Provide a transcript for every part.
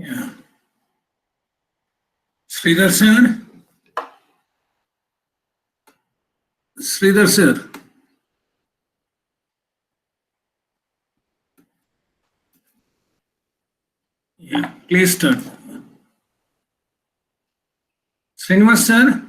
Yeah. Sridhar sir? Sridhar sir? Yeah, please start. Srinivas sir?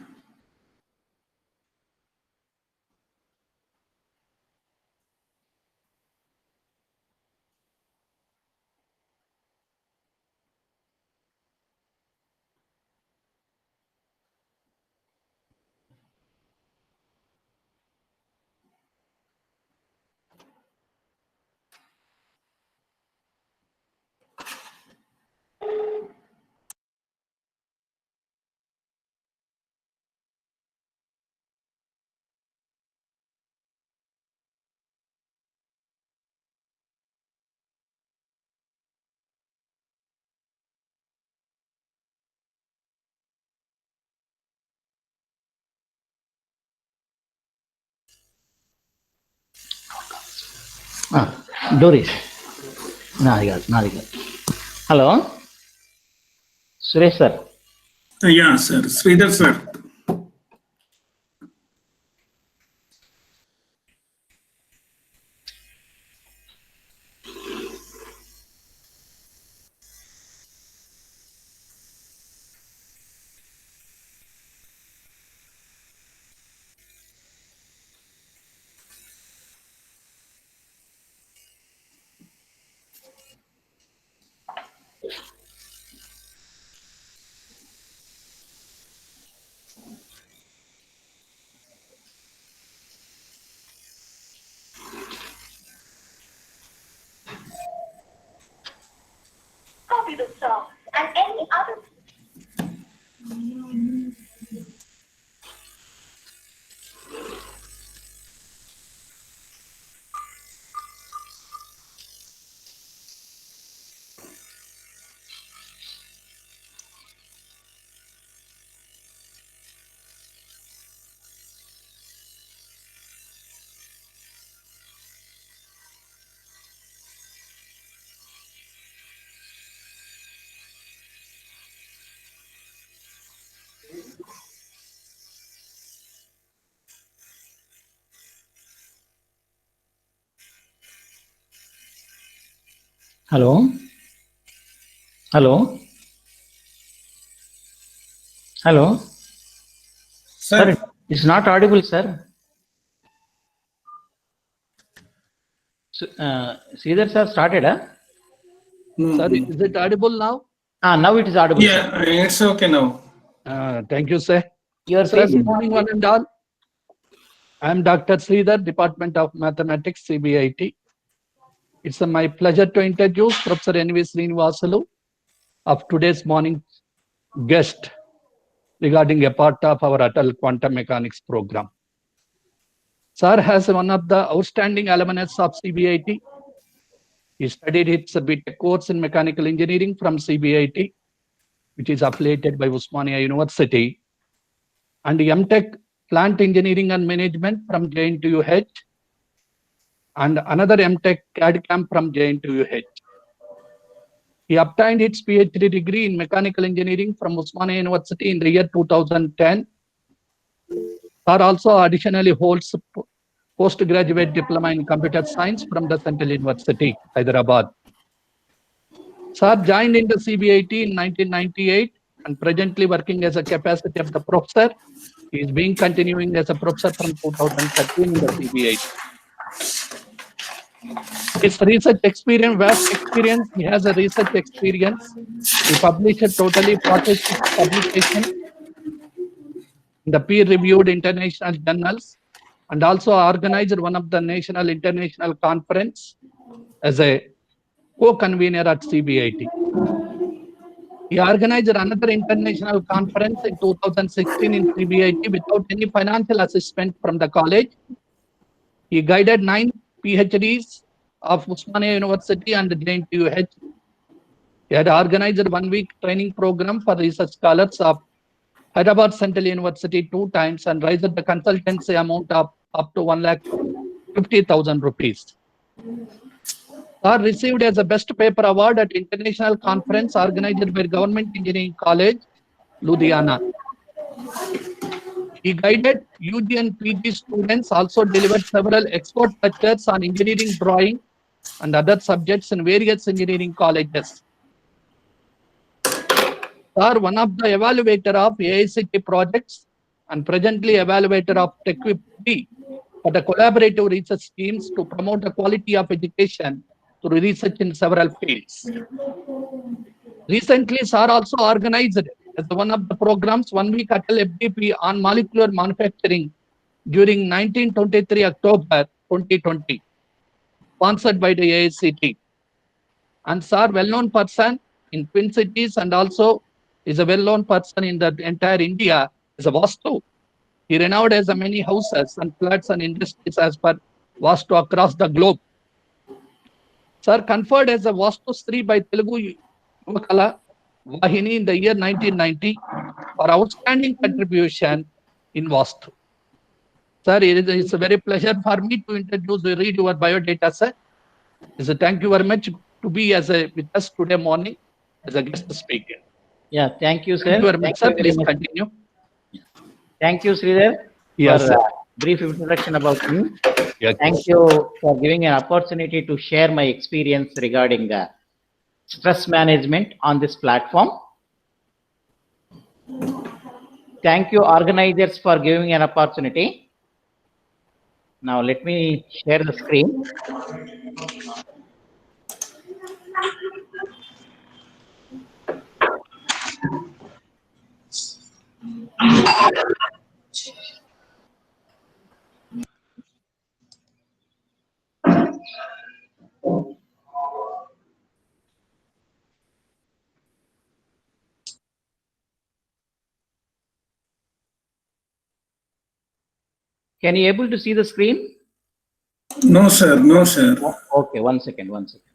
Doris. Nadigal. Hello, Suresh sir. Yeah, sir. Sridhar sir. Copy the song and any other. Hello. Hello. Hello. Sir. It's not audible, sir. Sridhar sir started, huh? No, Sorry, no. is it audible now? Now it is audible. Yeah, Sir. it's okay now. Thank you, sir. Your Sir, face good is morning, one and all. I am Dr. Sridhar, Department of Mathematics, CBIT. It's my pleasure to introduce Professor N.V. Srinivasalu of today's morning guest regarding a part of our Atal Quantum Mechanics program. Sir has one of the outstanding alumnus of CBIT. He studied his BTech course in Mechanical Engineering from CBIT, which is affiliated by Osmania University, and MTech Plant Engineering and Management from JNTUH, and another MTech CAD-CAM from JNTUH. He obtained his PhD degree in Mechanical Engineering from Osmania University in the year 2010. Sir also additionally holds postgraduate diploma in Computer Science from the Central University, Hyderabad. Sir joined in the CBIT in 1998 and presently working as a capacity of the professor. He is being continuing as a professor from 2013 in the CBIT. His research experience, vast experience. He has a research experience. He published totally 46 publications in the peer-reviewed international journals, and also organized one of the national international conference as a co-convener at CBIT. He organized another international conference in 2016 in CBIT without any financial assistance from the college. He guided 9 PhDs of Osmania University and JNTUH. He had organized a 1-week training program for research scholars of Hyderabad Central University 2 times and raised the consultancy amount of up to 1,50,000 rupees. Sir received as a best paper award at international conference organized by Government Engineering College, Ludhiana. He guided UG and PG students, also delivered several expert lectures on engineering drawing and other subjects in various engineering colleges. Sir, one of the evaluator of AICT projects and presently evaluator of TechWip for the collaborative research schemes to promote the quality of education through research in several fields. Recently, Sir also organized as one of the programs 1 week Atal FDP on molecular manufacturing during 1923 October 2020, sponsored by the AICT. And Sir, well-known person in Twin Cities and also is a well-known person in the entire India as a Vastu. He renowned as a many houses and flats and industries as per Vastu across the globe. Sir conferred as a Vastu Sri by Telugu Yuva Vahini in the year 1990 for outstanding contribution in Vastu. Sir, it's a very pleasure for me to introduce, read your biodata, sir. Thank you very much to be with us today morning as a guest speaker. Yeah, thank you, sir. Thank you very much, sir. very Please much. continue. Thank you, Sridhar, Yes, for sir. brief introduction about me. Yes, Thank you for giving an opportunity to share my experience regarding stress management on this platform. Thank you, organizers, for giving an opportunity. Now, let me share the screen. Can you able to see the screen? No, sir. No, sir. Okay, one second, one second.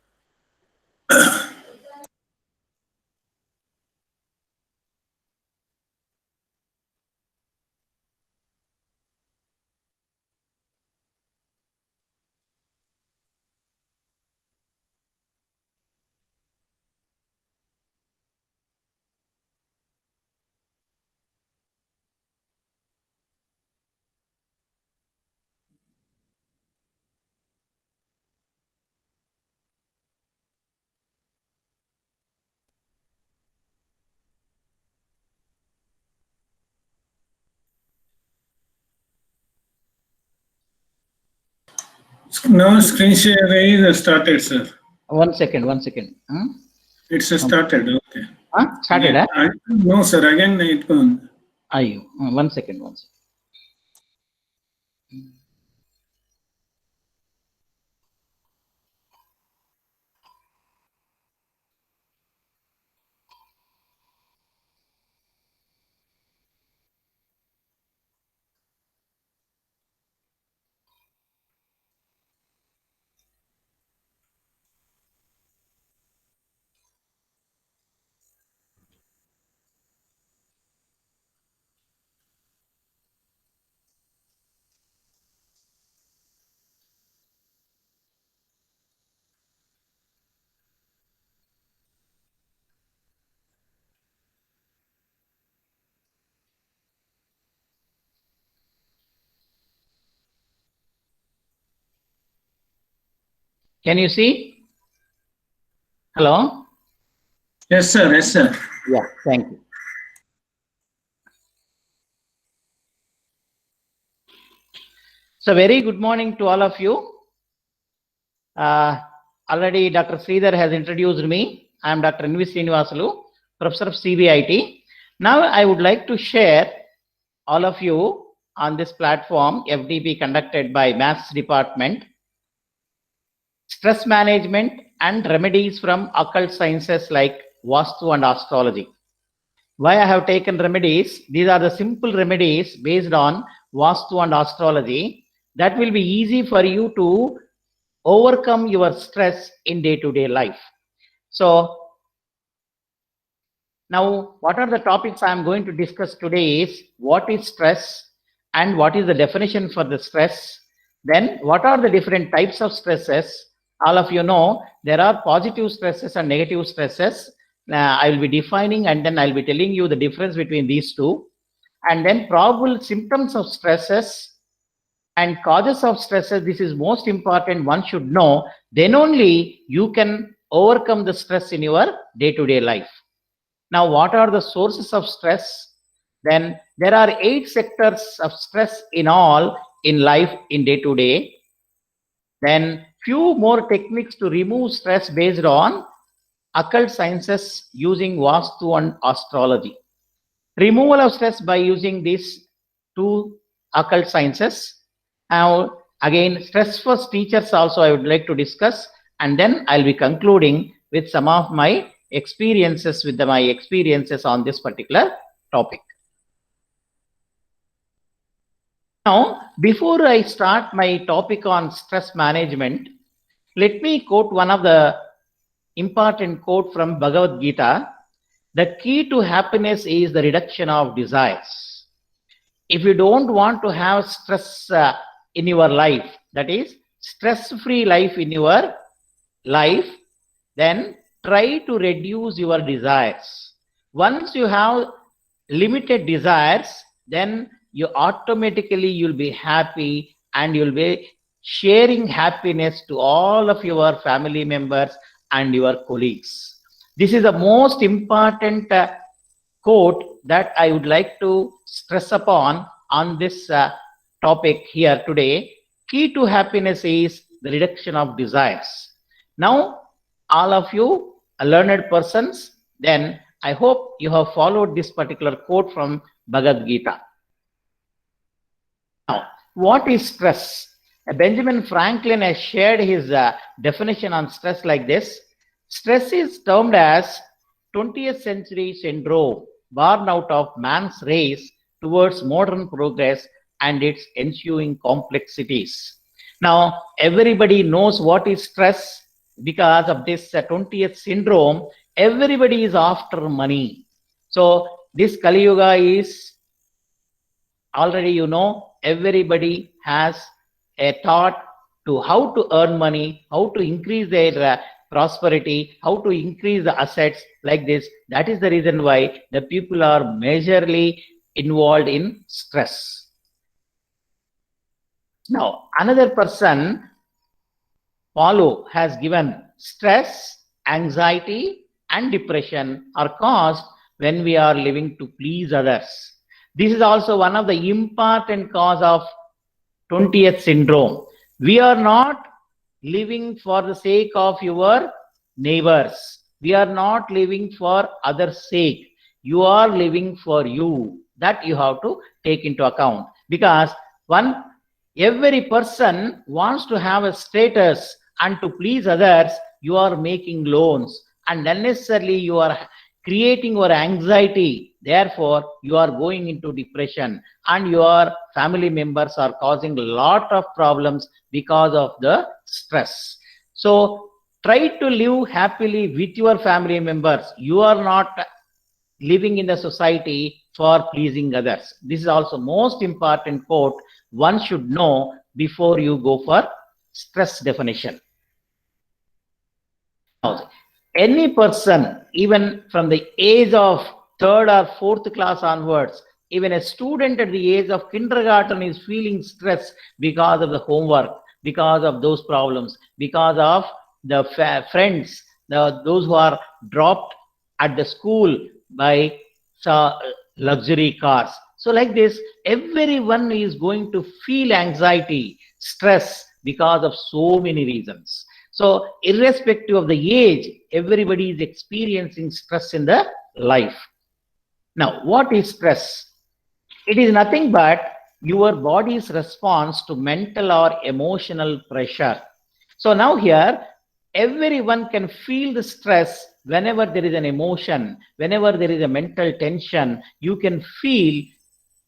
No, screen share is started, sir. One second, one second. Huh? It's started. Okay. Huh? Started, huh? No, sir. Again, it gone. Ayo. One second, one second. Can you see? Hello? Yes, sir. Yes, sir. Yeah, thank you. So very good morning to all of you. Already Dr. Sridhar has introduced me. I am Dr. N.V. Srinivasalu, Professor of CBIT. Now I would like to share all of you on this platform, FDP conducted by Maths Department, stress management and remedies from occult sciences like Vastu and astrology. Why I have taken remedies? These are the simple remedies based on Vastu and astrology that will be easy for you to overcome your stress in day-to-day life. So now what are the topics I am going to discuss today is what is stress and what is the definition for the stress. Then what are the different types of stresses All of you know there are positive stresses and negative stresses. I will be defining and then I'll be telling you the difference between these two. And then probable symptoms of stresses and causes of stresses. This is most important. One should know. Then only you can overcome the stress in your day-to-day life. Now, what are the sources of stress? Then there are 8 sectors of stress in all in life in day-to-day. Then few more techniques to remove stress based on occult sciences using Vastu and astrology. Removal of stress by using these 2 occult sciences. Now, again, stress first teachers also I would like to discuss, and then I'll be concluding with some of my experiences on this particular topic. Now, before I start my topic on stress management, let me quote one of the important quote from Bhagavad Gita. The key to happiness is the reduction of desires. If you don't want to have stress in your life, that is stress-free life in your life, then try to reduce your desires. Once you have limited desires, then you automatically you'll be happy and you'll be sharing happiness to all of your family members and your colleagues. This is the most important quote that I would like to stress upon on this topic here today. Key to happiness is the reduction of desires. Now, all of you learned persons, then I hope you have followed this particular quote from Bhagavad Gita. Now, what is stress? Benjamin Franklin has shared his definition on stress like this. Stress is termed as 20th century syndrome born out of man's race towards modern progress and its ensuing complexities. Now, everybody knows what is stress because of this 20th syndrome. Everybody is after money. So, this Kali Yuga is already, you know, everybody has a thought to how to earn money, how to increase their prosperity, how to increase the assets like this. That is the reason why the people are majorly involved in stress. Now, another person, Paulo, has given stress, anxiety, and depression are caused when we are living to please others. This is also one of the important cause of 20th syndrome. We are not living for the sake of your neighbors. We are not living for others' sake. You are living for you. That you have to take into account, because every person wants to have a status, and to please others, you are making loans, and unnecessarily you are creating your anxiety. Therefore, you are going into depression, and your family members are causing a lot of problems because of the stress. So, try to live happily with your family members. You are not living in the society for pleasing others. This is also most important quote one should know before you go for stress definition. Now, any person, even from the age of 3rd or 4th class onwards, even a student at the age of kindergarten is feeling stress because of the homework, because of those problems, because of the friends, those who are dropped at the school by luxury cars. So like this, everyone is going to feel anxiety, stress because of so many reasons. So irrespective of the age, everybody is experiencing stress in the life. Now, what is stress? It is nothing but your body's response to mental or emotional pressure. So now here, everyone can feel the stress whenever there is an emotion, whenever there is a mental tension, you can feel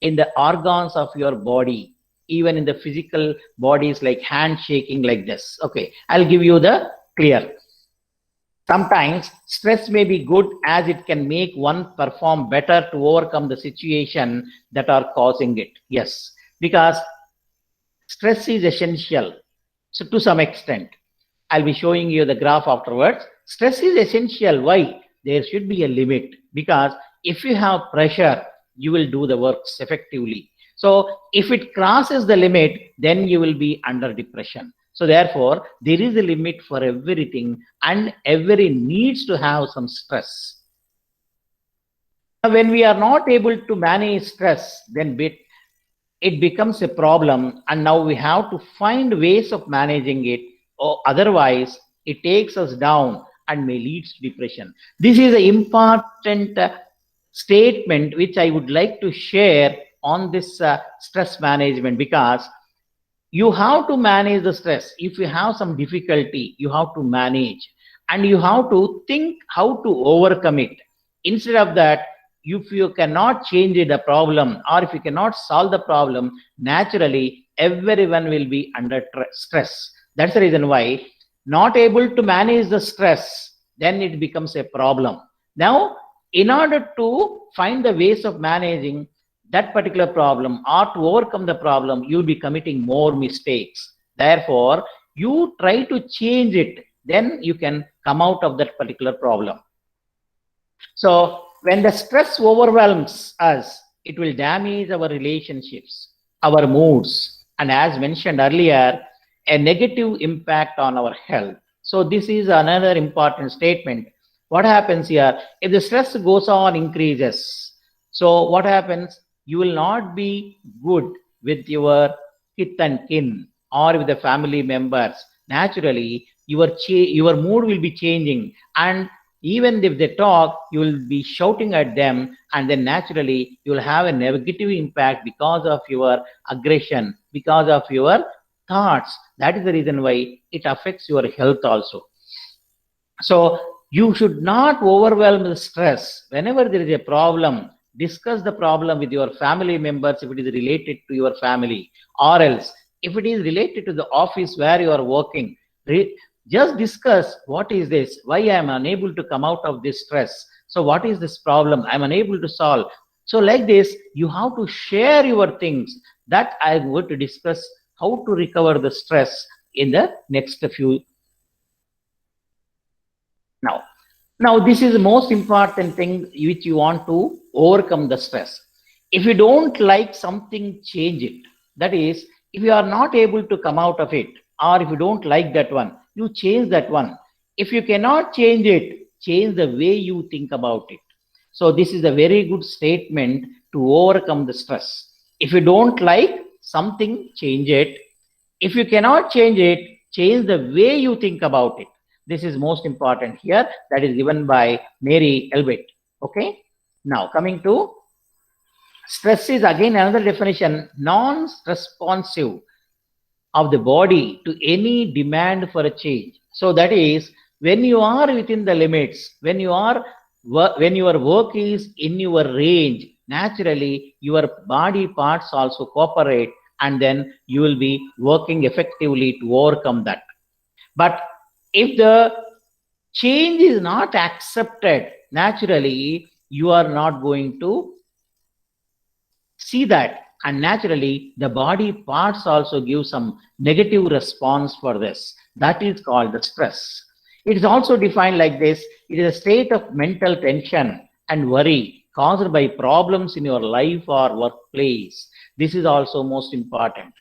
in the organs of your body, even in the physical bodies, like hand shaking like this. Okay, I'll give you the clear. Sometimes stress may be good as it can make one perform better to overcome the situation that are causing it. Yes, because stress is essential, so to some extent. I'll be showing you the graph afterwards. Stress is essential. Why? There should be a limit, because if you have pressure, you will do the works effectively. So if it crosses the limit, then you will be under depression. So therefore, there is a limit for everything, and every needs to have some stress. When we are not able to manage stress, then it becomes a problem, and now we have to find ways of managing it, or otherwise it takes us down and may lead to depression. This is an important statement which I would like to share on this stress management, because you have to manage the stress. If you have some difficulty, you have to manage, and you have to think how to overcome it. Instead of that, if you cannot change the problem, or if you cannot solve the problem, naturally everyone will be under stress. That's the reason why not able to manage the stress, then it becomes a problem. Now, in order to find the ways of managing that particular problem or to overcome the problem, you'll be committing more mistakes. Therefore, you try to change it, then you can come out of that particular problem. So when the stress overwhelms us, it will damage our relationships, our moods, and as mentioned earlier, a negative impact on our health. So this is another important statement. What happens here? If the stress goes on, increases, so what happens? You will not be good with your kith and kin or with the family members. Naturally, your mood will be changing, and even if they talk, you will be shouting at them, and then naturally you will have a negative impact because of your aggression, because of your thoughts. That is the reason why it affects your health also. So you should not overwhelm the stress. Whenever there is a problem, discuss the problem with your family members if it is related to your family, or else if it is related to the office where you are working, just discuss, what is this, why I am unable to come out of this stress, so what is this problem I am unable to solve. So like this, you have to share your things. That I am going to discuss how to recover the stress in the next few. Now this is the most important thing which you want to overcome the stress. If you don't like something, change it. That is, if you are not able to come out of it, or if you don't like that one, you change that one. If you cannot change it, change the way you think about it. So this is a very good statement to overcome the stress. If you don't like something, change it. If you cannot change it, change the way you think about it. This is most important here. That is given by Mary Elbit. Okay. Now coming to stress is again another definition, non-responsive of the body to any demand for a change. So that is, when you are within the limits, when your work is in your range, naturally your body parts also cooperate, and then you will be working effectively to overcome that. But if the change is not accepted, naturally you are not going to see that, and naturally the body parts also give some negative response for this. That is called the stress. It is also defined like this: it is a state of mental tension and worry caused by problems in your life or workplace. This is also most important.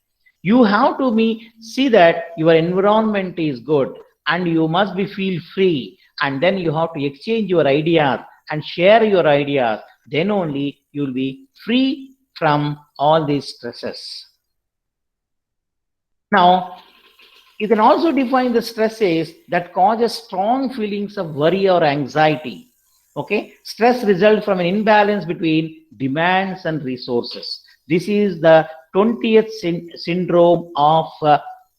You have to see that your environment is good, and you must be feel free, and then you have to exchange your ideas and share your ideas. Then only you will be free from all these stresses. Now, you can also define the stresses that causes strong feelings of worry or anxiety. Okay, stress results from an imbalance between demands and resources. This is the 20th syndrome of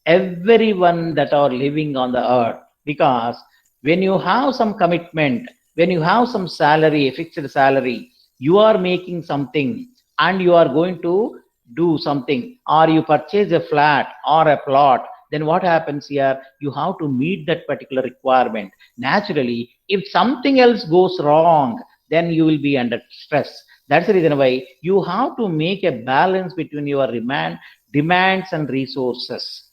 everyone that are living on the earth, because when you have some commitment, when you have some salary, a fixed salary, you are making something and you are going to do something, or you purchase a flat or a plot, then what happens here? You have to meet that particular requirement. Naturally, if something else goes wrong, then you will be under stress. That's the reason why you have to make a balance between your demands and resources.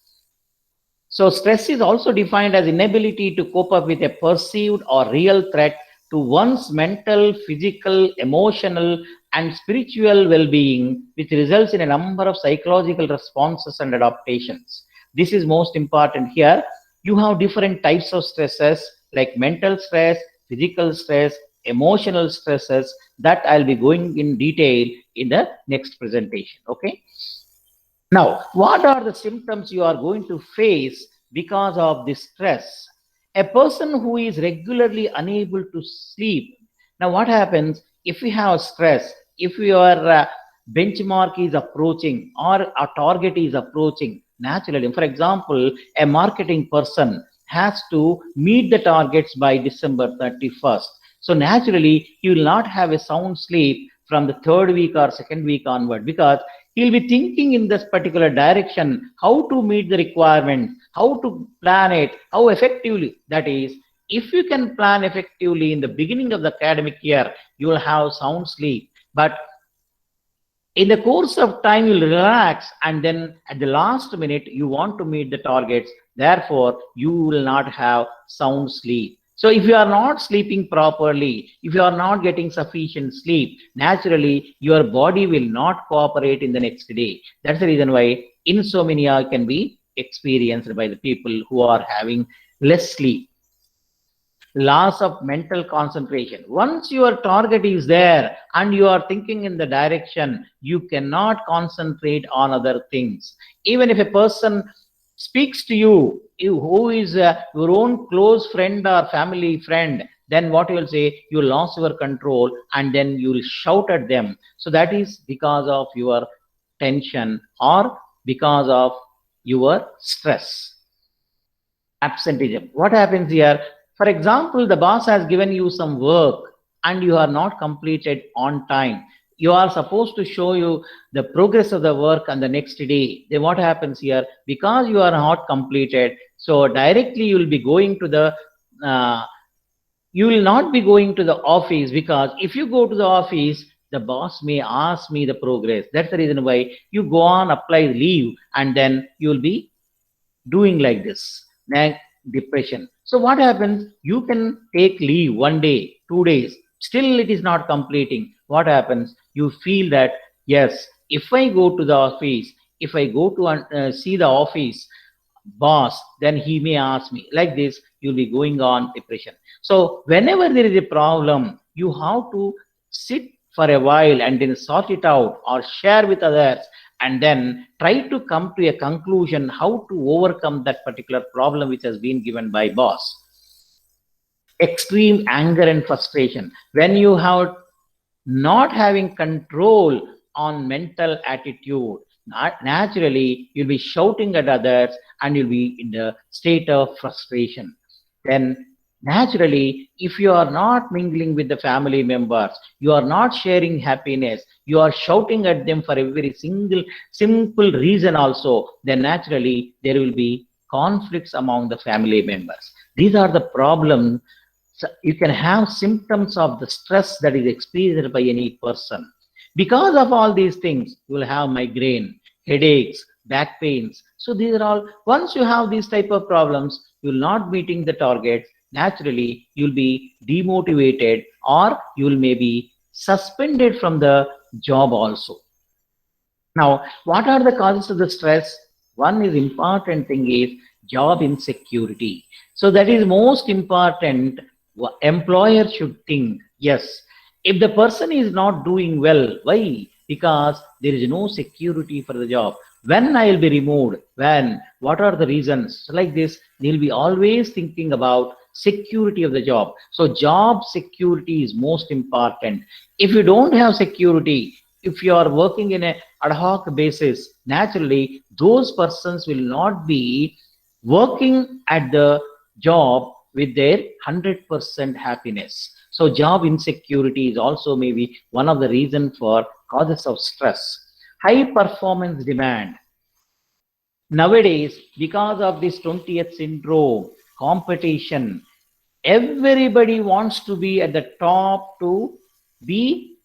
So stress is also defined as inability to cope up with a perceived or real threat to one's mental, physical, emotional, and spiritual well-being, which results in a number of psychological responses and adaptations. This is most important here. You have different types of stresses like mental stress, physical stress, emotional stresses that I'll be going in detail in the next presentation. Okay. Now, what are the symptoms you are going to face because of this stress? A person who is regularly unable to sleep. Now, what happens if we have stress, if your benchmark is approaching or a target is approaching? Naturally, for example, a marketing person has to meet the targets by December 31st. So naturally, he will not have a sound sleep from the third week or second week onward, because he'll be thinking in this particular direction, how to meet the requirement, how to plan it, how effectively. That is, if you can plan effectively in the beginning of the academic year, you will have sound sleep. But in the course of time, you'll relax, and then at the last minute, you want to meet the targets. Therefore, you will not have sound sleep. So if you are not sleeping properly, if you are not getting sufficient sleep, naturally, your body will not cooperate in the next day. That's the reason why insomnia can be experienced by the people who are having less sleep. Loss of mental concentration. Once your target is there and you are thinking in the direction, you cannot concentrate on other things. Even if a person speaks to you, who is your own close friend or family friend, then what you will say, you lost your control and then you will shout at them. So that is because of your tension or because of your stress. Absenteeism. What happens here? For example, the boss has given you some work and you are not completed on time. You are supposed to show you the progress of the work on the next day. Then what happens here? Because you are not completed, so directly you will be going to the you will not be going to the office, because if you go to the office, the boss may ask me the progress. That's the reason why you go on, apply leave, and then you will be doing like this. Depression. So what happens? You can take leave 1 day, 2 days, still it is not completing. What happens? You feel that, yes, if I go to the office, if I go to see the office boss, then he may ask me. Like this, you'll be going on depression. So whenever there is a problem, you have to sit for a while and then sort it out or share with others, and then try to come to a conclusion how to overcome that particular problem which has been given by boss. Extreme anger and frustration. When you have not having control on mental attitude, naturally you'll be shouting at others and you'll be in the state of frustration. Then naturally, if you are not mingling with the family members, you are not sharing happiness, you are shouting at them for a very simple reason also, then naturally there will be conflicts among the family members. These are the problems. So you can have symptoms of the stress that is experienced by any person. Because of all these things, you will have migraine, headaches, back pains. So these are all, once you have these type of problems, you will not meeting the targets. Naturally, you'll be demotivated, or you will maybe suspended from the job also. Now, what are the causes of the stress? One is important thing is job insecurity. So that is most important. Employer should think, yes, if the person is not doing well, why? Because there is no security for the job. When I will be removed? When? What are the reasons? So like this, they'll be always thinking about security of the job. So job security is most important. If you don't have security, if you are working in a ad hoc basis, naturally those persons will not be working at the job with their 100% happiness. So job insecurity is also maybe one of the reasons for causes of stress. High performance demand. Nowadays, because of this 20th syndrome, competition, everybody wants to be at the top, to be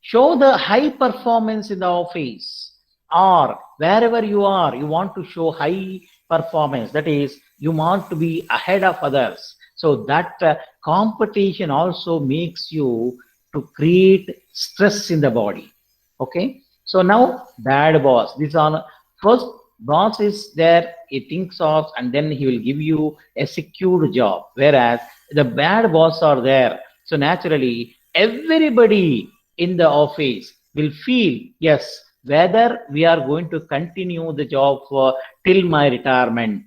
show the high performance in the office or wherever you are. You want to show high performance. That is, you want to be ahead of others. So that competition also makes you to create stress in the body. Okay. So now bad boss. This on first boss is there. He thinks of and then he will give you a secure job. Whereas the bad boss are there. So naturally, everybody in the office will feel, yes, whether we are going to continue the job for till my retirement.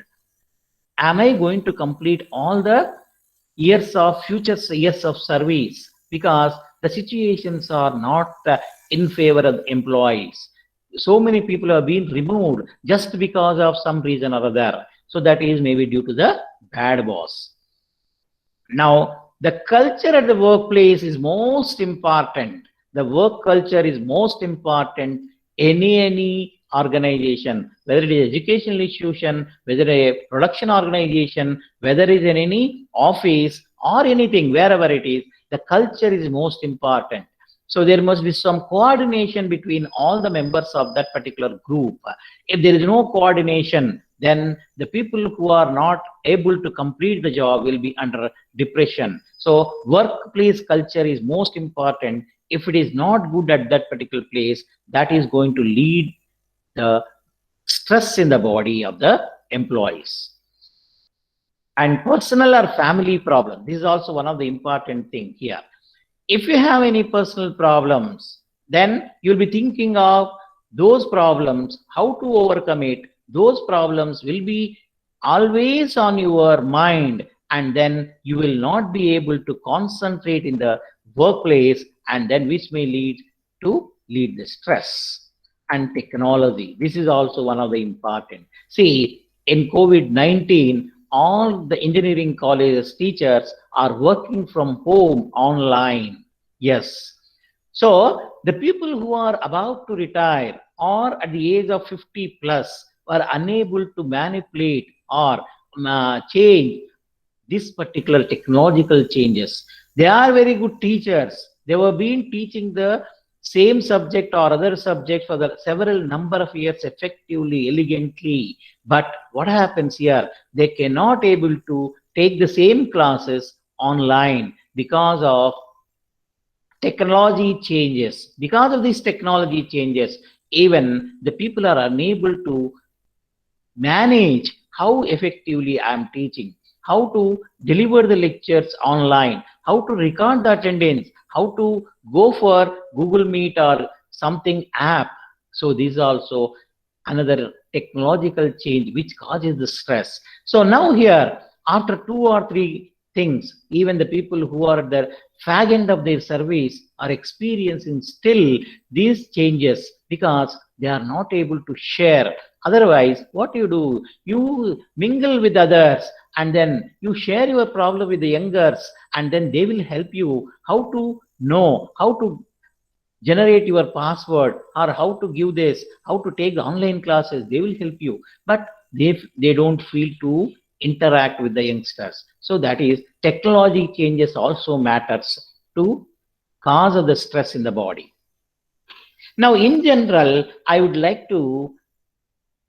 Am I going to complete all the years of future years of service? Because the situations are not in favor of employees. So many people have been removed just because of some reason or other. So that is maybe due to the bad boss. Now, the culture at the workplace is most important. The work culture is most important. Any organization, whether it is educational institution, whether a production organization, whether it is in any office or anything, wherever it is, the culture is most important. So there must be some coordination between all the members of that particular group. If there is no coordination, then the people who are not able to complete the job will be under depression. So workplace culture is most important. If it is not good at that particular place, that is going to lead the stress in the body of the employees. And personal or family problem. This is also one of the important thing here. If you have any personal problems, then you'll be thinking of those problems, how to overcome it. Those problems will be always on your mind, and then you will not be able to concentrate in the workplace, and then which may lead the stress. And technology. This is also one of the important. See, in COVID-19, all the engineering colleges teachers are working from home online. Yes. So the people who are about to retire or at the age of 50 plus are unable to manipulate or change this particular technological changes. They are very good teachers. They have been teaching the same subject or other subject for the several number of years effectively, elegantly. But what happens here? They cannot able to take the same classes online because of technology changes. Because of these technology changes, even the people are unable to manage how effectively I am teaching, how to deliver the lectures online, how to record the attendance, how to go for Google Meet or something app. So this is also another technological change which causes the stress. So now here, after 2 or 3 things, even the people who are at the fag end of their service are experiencing still these changes because they are not able to share. Otherwise, what do? You mingle with others and then you share your problem with the youngers, and then they will help you how to know, how to generate your password or how to give this, how to take the online classes. They will help you, but they don't feel to interact with the youngsters. So that is, technology changes also matters to cause of the stress in the body. Now, in general, I would like to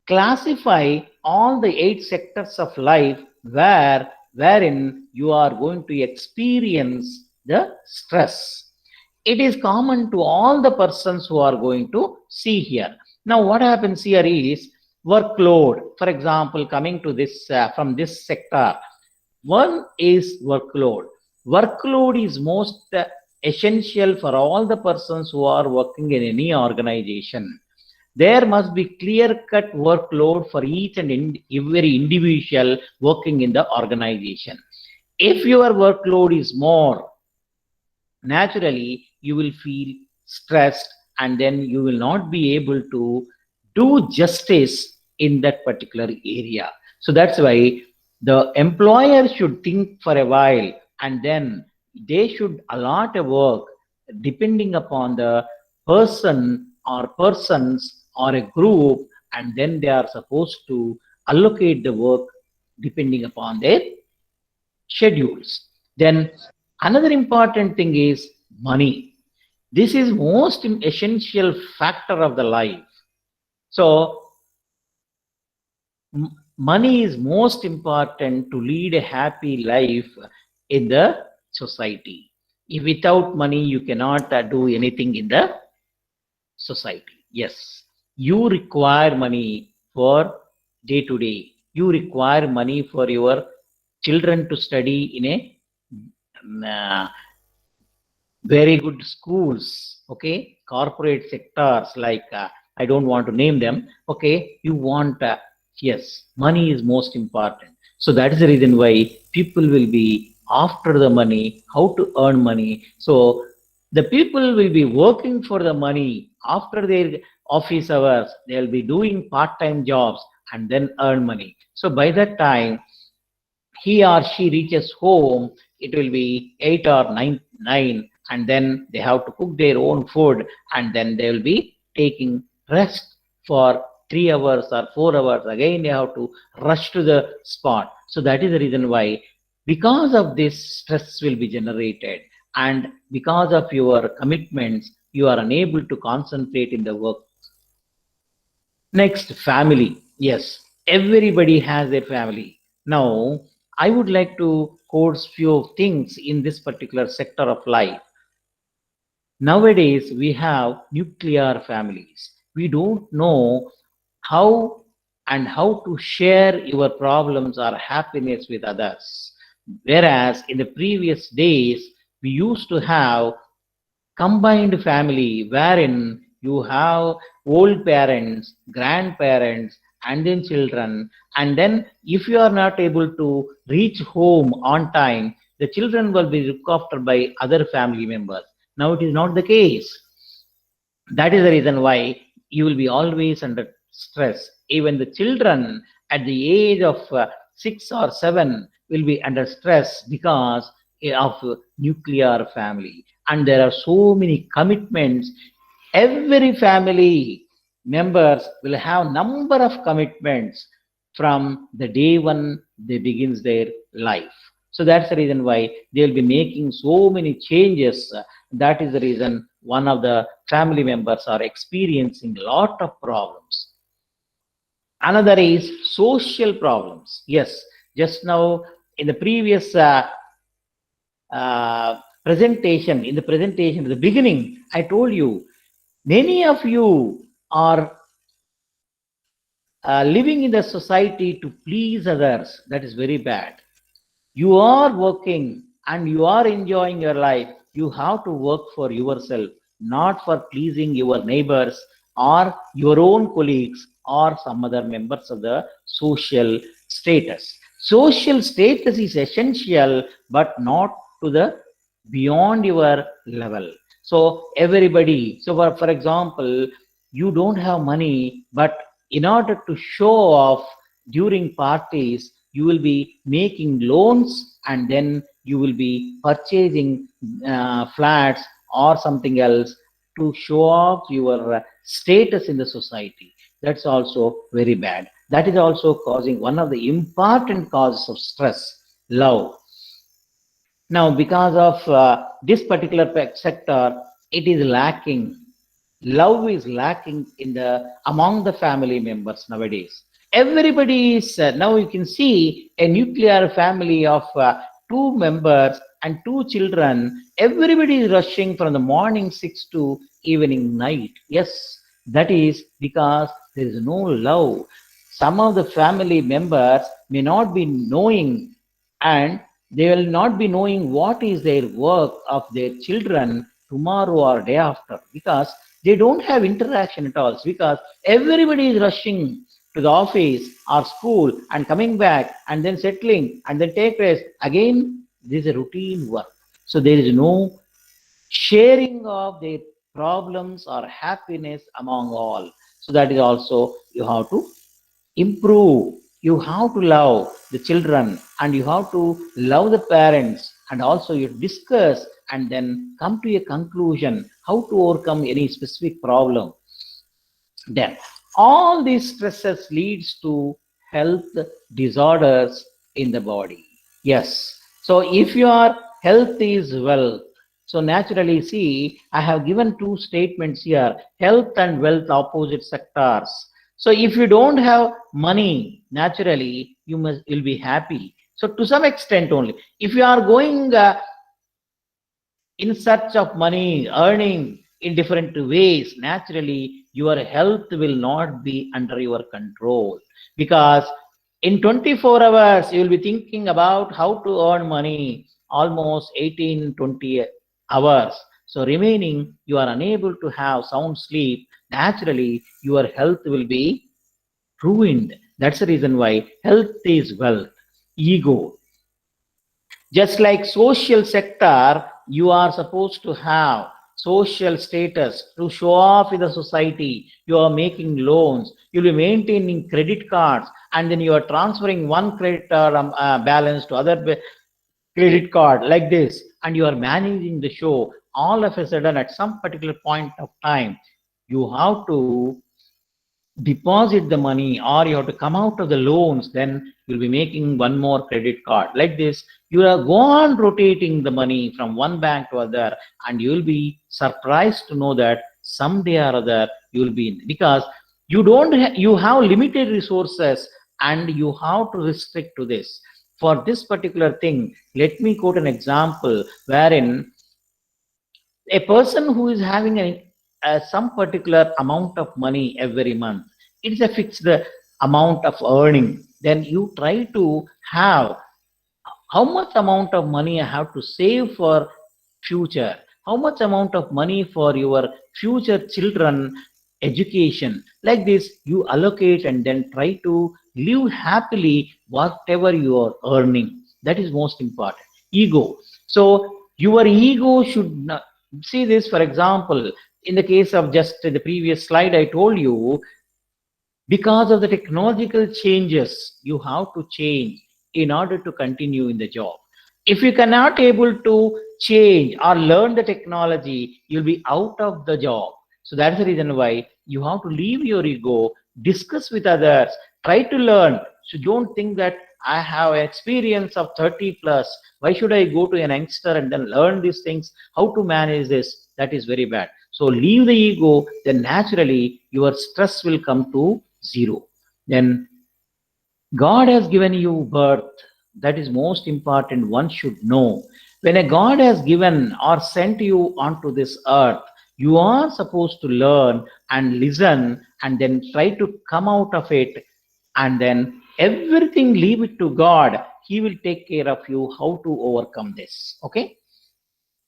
classify all the 8 sectors of life wherein you are going to experience the stress. It is common to all the persons who are going to see here. Now, what happens here is workload. For example, coming to this from this sector, one is workload. Workload is most essential for all the persons who are working in any organization. There must be clear-cut workload for each and every individual working in the organization. If your workload is more, naturally you will feel stressed, and then you will not be able to do justice in that particular area. So that's why the employer should think for a while, and then they should allot a work depending upon the person or persons or a group, and then they are supposed to allocate the work depending upon their schedules. Then another important thing is money. This is most essential factor of the life. So money is most important to lead a happy life in the society. If without money, you cannot do anything in the society. Yes, you require money for day to day. You require money for your children to study in a very good schools, okay, corporate sectors like I don't want to name them, okay, you want, yes, money is most important. So that is the reason why people will be after the money, how to earn money. So the people will be working for the money after their office hours, they'll be doing part-time jobs and then earn money. So by that time, he or she reaches home, it will be 8 or 9, and then they have to cook their own food, and then they will be taking rest for 3 hours or 4 hours. Again, they have to rush to the spot. So that is the reason why, because of this, stress will be generated, and because of your commitments, you are unable to concentrate in the work. Next, family. Yes, everybody has their family. Now, I would like to quote few things in this particular sector of life. Nowadays, we have nuclear families. We don't know how how to share your problems or happiness with others. Whereas in the previous days, we used to have combined family wherein you have old parents, grandparents, and then children. And then if you are not able to reach home on time, the children will be looked after by other family members. Now it is not the case. That is the reason why you will be always under stress. Even the children at the age of 6 or 7 will be under stress because of nuclear family. And there are so many commitments. Every family members will have number of commitments from the day one they begins their life. So that's the reason why they'll be making so many changes. That is the reason one of the family members are experiencing a lot of problems. Another is social problems. Yes, just now in the previous presentation, in the beginning, I told you, many of you are living in the society to please others. That is very bad. You are working and you are enjoying your life. You have to work for yourself, not for pleasing your neighbors or your own colleagues or some other members of the social status. Social status is essential, but not to the beyond your level. So everybody, so for example, you don't have money, but in order to show off during parties, you will be making loans and then you will be purchasing flats or something else to show off your status in the society. That's also very bad. That is also causing one of the important causes of stress, love. Now, because of this particular sector, it is lacking. Love is lacking in the among the family members nowadays. Everybody is now you can see a nuclear family of 2 members and 2 children. Everybody is rushing from the morning 6 to evening night. Yes, that is because there is no love. Some of the family members may not be knowing, and they will not be knowing what is their work of their children tomorrow or day after, because they don't have interaction at all, because everybody is rushing to the office or school and coming back and then settling and then take rest. Again, this is a routine work. So there is no sharing of their problems or happiness among all. So that is also you have to improve. You have to love the children and you have to love the parents, and also you discuss and then come to a conclusion how to overcome any specific problem. Then all these stresses leads to health disorders in the body. Yes, so if your health is well, so naturally, see, I have given 2 statements here, health and wealth opposite sectors. So if you don't have money, naturally you'll be happy. So to some extent only, if you are going in search of money, earning in different ways, naturally your health will not be under your control, because in 24 hours you will be thinking about how to earn money almost 18-20 hours. So remaining you are unable to have sound sleep, naturally your health will be ruined. That's the reason why health is wealth. Ego, just like social sector, you are supposed to have social status to show off in the society. You are making loans, you'll be maintaining credit cards, and then you are transferring one credit balance to other credit card like this, and you are managing the show. All of a sudden, at some particular point of time, you have to deposit the money or you have to come out of the loans, then you'll be making one more credit card like this. You are go on rotating the money from one bank to other, and you'll be surprised to know that someday or other you'll be in, because you have limited resources and you have to restrict to this. For this particular thing, let me quote an example wherein a person who is having some particular amount of money every month, it's a fixed amount of earning, then you try to have how much amount of money I have to save for future, how much amount of money for your future children education, like this you allocate and then try to live happily whatever you are earning. That is most important. Ego, so your ego should not see this. For example, in the case of just the previous slide I told you, because of the technological changes you have to change in order to continue in the job. If you cannot able to change or learn the technology, you'll be out of the job. So that's the reason why you have to leave your ego, discuss with others, try to learn. So don't think that I have experience of 30 plus, why should I go to an youngster and then learn these things, how to manage this? That is very bad. So leave the ego, then naturally your stress will come to zero. Then God has given you birth. That is most important. One should know. When a God has given or sent you onto this earth, you are supposed to learn and listen and then try to come out of it, and then everything leave it to God. He will take care of you how to overcome this. Okay.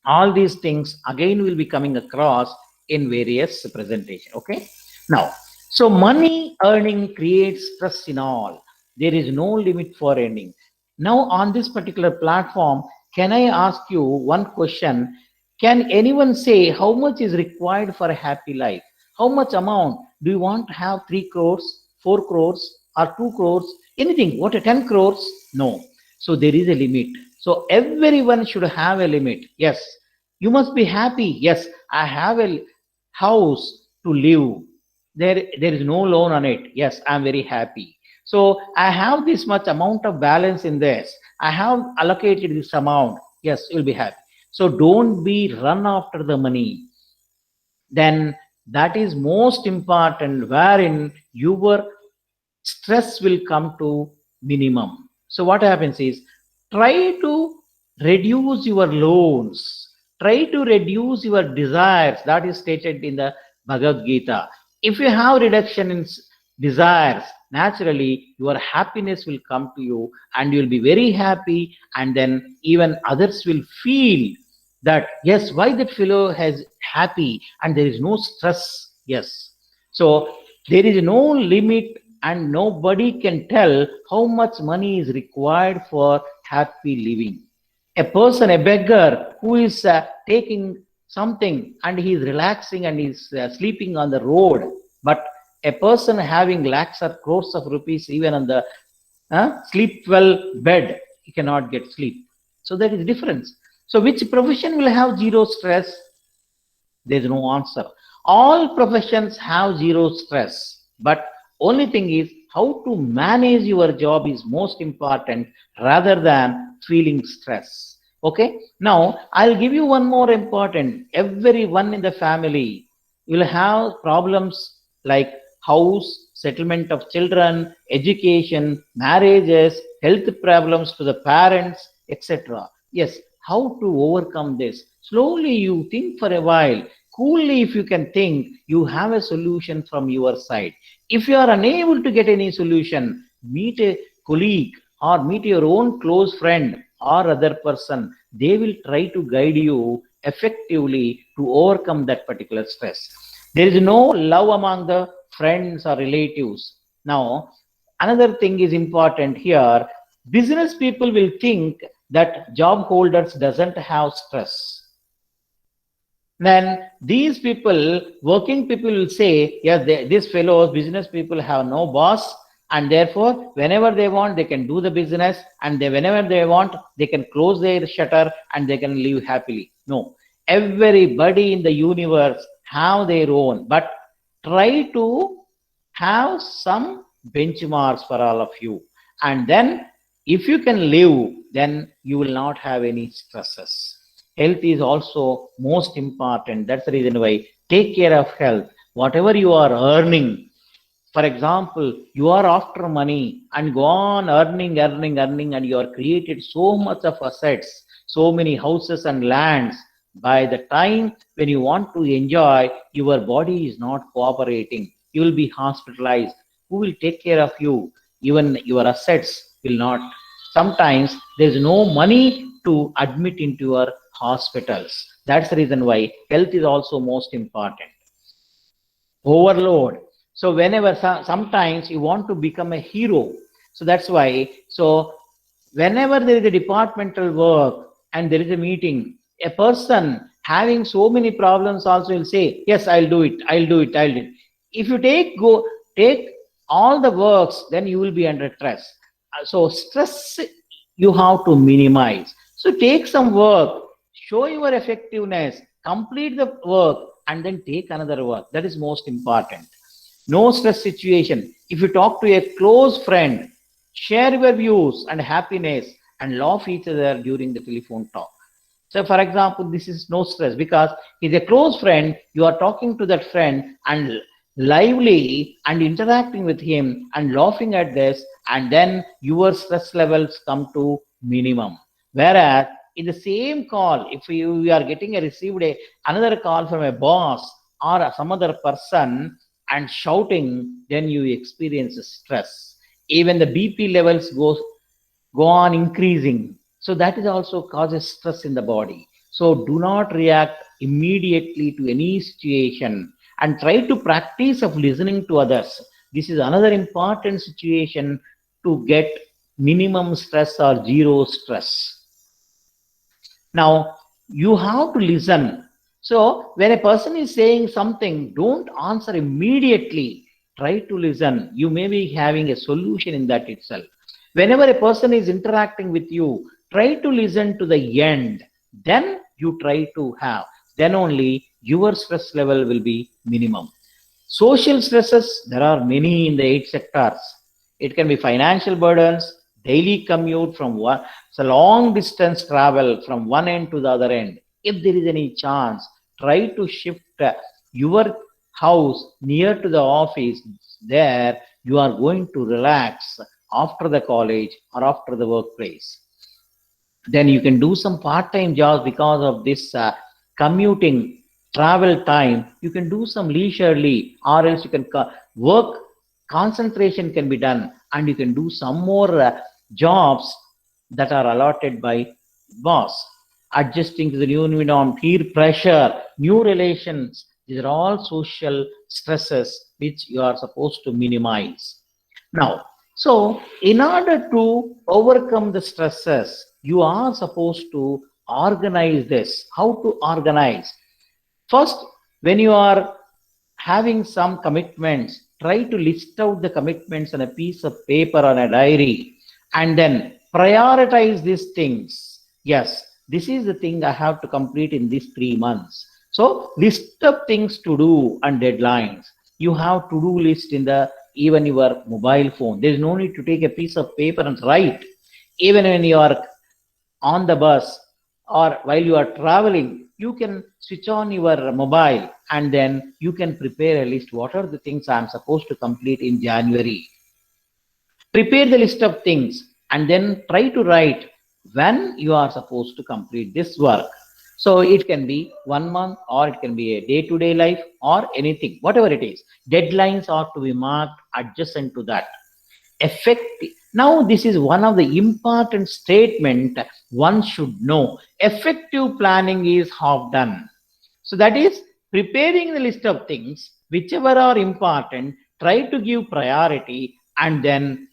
All these things again will be coming across in various presentation. Okay. Now, so money earning creates stress in all. There is no limit for earning. Now on this particular platform, can I ask you one question? Can anyone say how much is required for a happy life? How much amount do you want to have? 3 crores, 4 crores, or 2 crores? Anything? What, 10 crores? No. So there is a limit. So everyone should have a limit. Yes. You must be happy. Yes, I have a house to live. There is no loan on it. Yes, I'm very happy. So I have this much amount of balance in this. I have allocated this amount. Yes, you'll be happy. So don't be run after the money. Then that is most important, wherein your stress will come to minimum. So what happens is, try to reduce your loans, try to reduce your desires. That is stated in the Bhagavad Gita. If you have reduction in desires, naturally your happiness will come to you and you'll be very happy, and then even others will feel that yes, why that fellow has happy and there is no stress. Yes, so there is no limit and nobody can tell how much money is required for happy living. A person, a beggar who is taking something and he is relaxing and is sleeping on the road, but a person having lakhs or crores of rupees even on the sleep well bed, he cannot get sleep. So there is difference. So which profession will have zero stress? There is no answer. All professions have zero stress, but only thing is how to manage your job is most important rather than feeling stress. Okay. Now I'll give you one more important. Everyone in the family will have problems like house, settlement of children, education, marriages, health problems to the parents, etc. Yes, how to overcome this? Slowly you think for a while. Coolly, if you can think, you have a solution from your side. If you are unable to get any solution, meet a colleague or meet your own close friend or other person. They will try to guide you effectively to overcome that particular stress. There is no love among the friends or relatives. Now, another thing is important here. Business people will think that job holders doesn't have stress. Then these people, working people will say, yeah, these fellows, business people have no boss, and therefore, whenever they want, they can do the business, and whenever they want, they can close their shutter and they can live happily. No, everybody in the universe have their own, but try to have some benchmarks for all of you. And then if you can live, then you will not have any stresses. Health is also most important. That's the reason why take care of health. Whatever you are earning, for example, you are after money and go on earning, and you are created so much of assets, so many houses and lands. By the time when you want to enjoy, your body is not cooperating. You will be hospitalized. Who will take care of you? Even your assets will not. Sometimes there is no money to admit into your hospitals. That's the reason why health is also most important. Overload. So whenever sometimes you want to become a hero. So that's why, so whenever there is a departmental work and there is a meeting, a person having so many problems also will say, yes, I'll do it. If you take all the works, then you will be under stress. So stress you have to minimize. So take some work, show your effectiveness, complete the work, and then take another work. That is most important. No stress situation. If you talk to a close friend, share your views and happiness and laugh each other during the telephone talk. So for example, this is no stress because he's a close friend. You are talking to that friend and lively and interacting with him and laughing at this, and then your stress levels come to minimum. Whereas in the same call, if you are getting received another call from a boss or some other person and shouting, then you experience stress. Even the BP levels go on increasing. So that is also causes stress in the body. So do not react immediately to any situation and try to practice of listening to others. This is another important situation to get minimum stress or zero stress. Now, you have to listen. So when a person is saying something, don't answer immediately. Try to listen. You may be having a solution in that itself. Whenever a person is interacting with you, try to listen to the end. Then you try to have. Then only your stress level will be minimum. Social stresses, there are many in the 8 sectors. It can be financial burdens, daily commute from one, so long distance travel from one end to the other end. If there is any chance, try to shift your house near to the office. There you are going to relax after the college or after the workplace. Then you can do some part-time jobs because of this commuting travel time. You can do some leisurely, or else you can work, concentration can be done, and you can do some more jobs that are allotted by boss. Adjusting to the new environment, peer pressure, new relations, these are all social stresses which you are supposed to minimize. Now, so in order to overcome the stresses, you are supposed to organize this. How to organize? First, when you are having some commitments, try to list out the commitments on a piece of paper or a diary, and then prioritize these things. Yes, this is the thing I have to complete in these 3 months. So list of things to do and deadlines. You have to-do list in even your mobile phone. There is no need to take a piece of paper and write. Even when you are on the bus or while you are traveling, you can switch on your mobile and then you can prepare a list. What are the things I'm supposed to complete in January? Prepare the list of things and then try to write when you are supposed to complete this work. So it can be 1 month, or it can be a day-to-day life, or anything, whatever it is. Deadlines are to be marked adjacent to that. Effective. Now, this is one of the important statement one should know. Effective planning is half done. So that is preparing the list of things, whichever are important, try to give priority, and then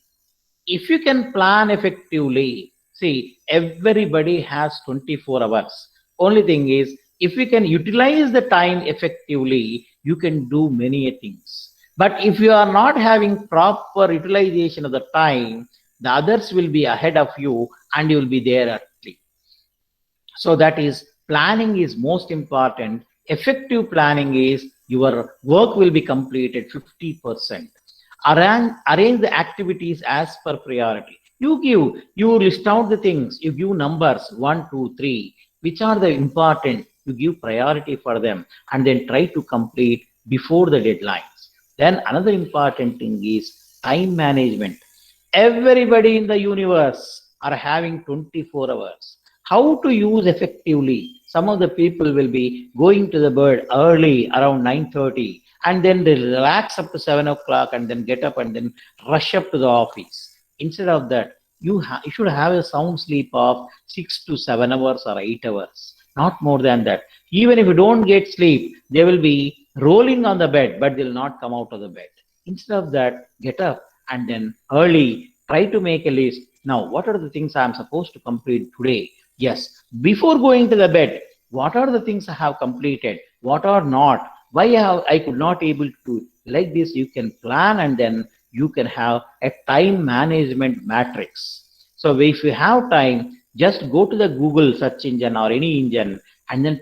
if you can plan effectively, see, everybody has 24 hours. Only thing is, if you can utilize the time effectively, you can do many things. But if you are not having proper utilization of the time, the others will be ahead of you and you will be there early. So that is, planning is most important. Effective planning is your work will be completed 50%. Arrange the activities as per priority. You list out the things, you give numbers 1, 2, 3, which are the important, you give priority for them, and then try to complete before the deadlines. Then another important thing is time management. Everybody in the universe are having 24 hours. How to use effectively? Some of the people will be going to the bed early around 9:30, and then they relax up to 7 o'clock and then get up and then rush up to the office. Instead of that, you should have a sound sleep of 6 to 7 hours or 8 hours, not more than that. Even if you don't get sleep, they will be rolling on the bed, but they will not come out of the bed. Instead of that, get up and then early, try to make a list. Now, what are the things I am supposed to complete today? Yes, before going to the bed, what are the things I have completed? What are not? Why I could not able to? Like this, you can plan, and then you can have a time management matrix. So if you have time, just go to the Google search engine or any engine and then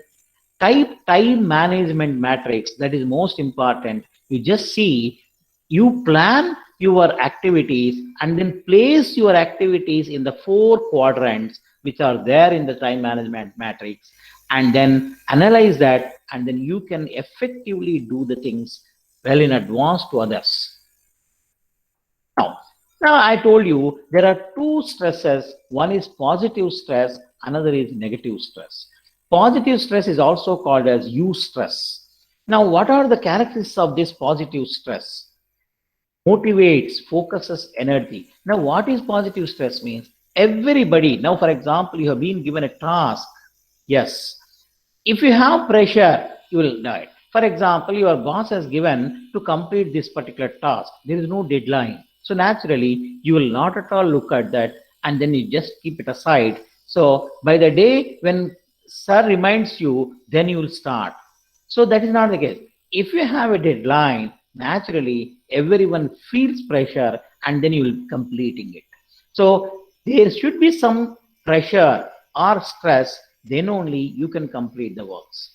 type time management matrix. That is most important. You just see, you plan your activities and then place your activities in the 4 quadrants which are there in the time management matrix, and then analyze that, and then you can effectively do the things well in advance to others. Now I told you there are 2 stresses. One is positive stress, another is negative stress. Positive stress is also called as eustress. Now, what are the characteristics of this positive stress? Motivates, focuses energy. Now, what is positive stress means? Everybody, now for example, you have been given a task. Yes, if you have pressure, you will do it. For example, your boss has given to complete this particular task. There is no deadline. So naturally, you will not at all look at that, and then you just keep it aside. So by the day when sir reminds you, then you will start. So that is not the case. If you have a deadline, naturally everyone feels pressure, and then you will be completing it. So there should be some pressure or stress, then only you can complete the works.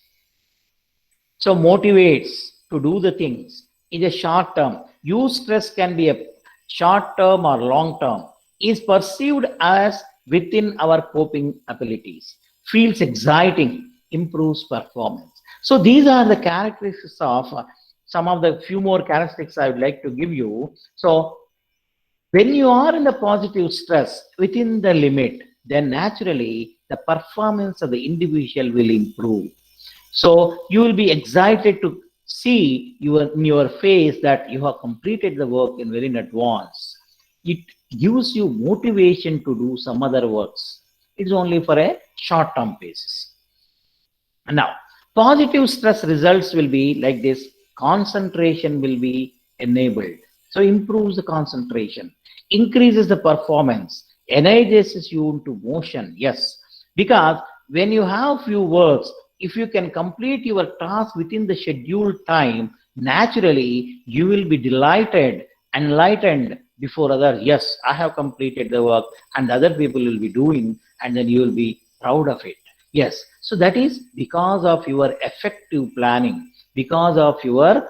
So motivates to do the things in the short term. Eustress can be a short term or long term. Is perceived as within our coping abilities. Feels exciting, improves performance. So these are the characteristics of some of the few more characteristics I would like to give you. So when you are in the positive stress within the limit, then naturally the performance of the individual will improve. So you will be excited to see in your face that you have completed the work in very in advance. It gives you motivation to do some other works. It's only for a short-term basis. Now, positive stress results will be like this. Concentration will be enabled. So improves the concentration, increases the performance, energizes you into motion. Yes, because when you have few works, if you can complete your task within the scheduled time, naturally you will be delighted, enlightened before others. Yes, I have completed the work, and other people will be doing, and then you will be proud of it. Yes, so that is because of your effective planning, because of your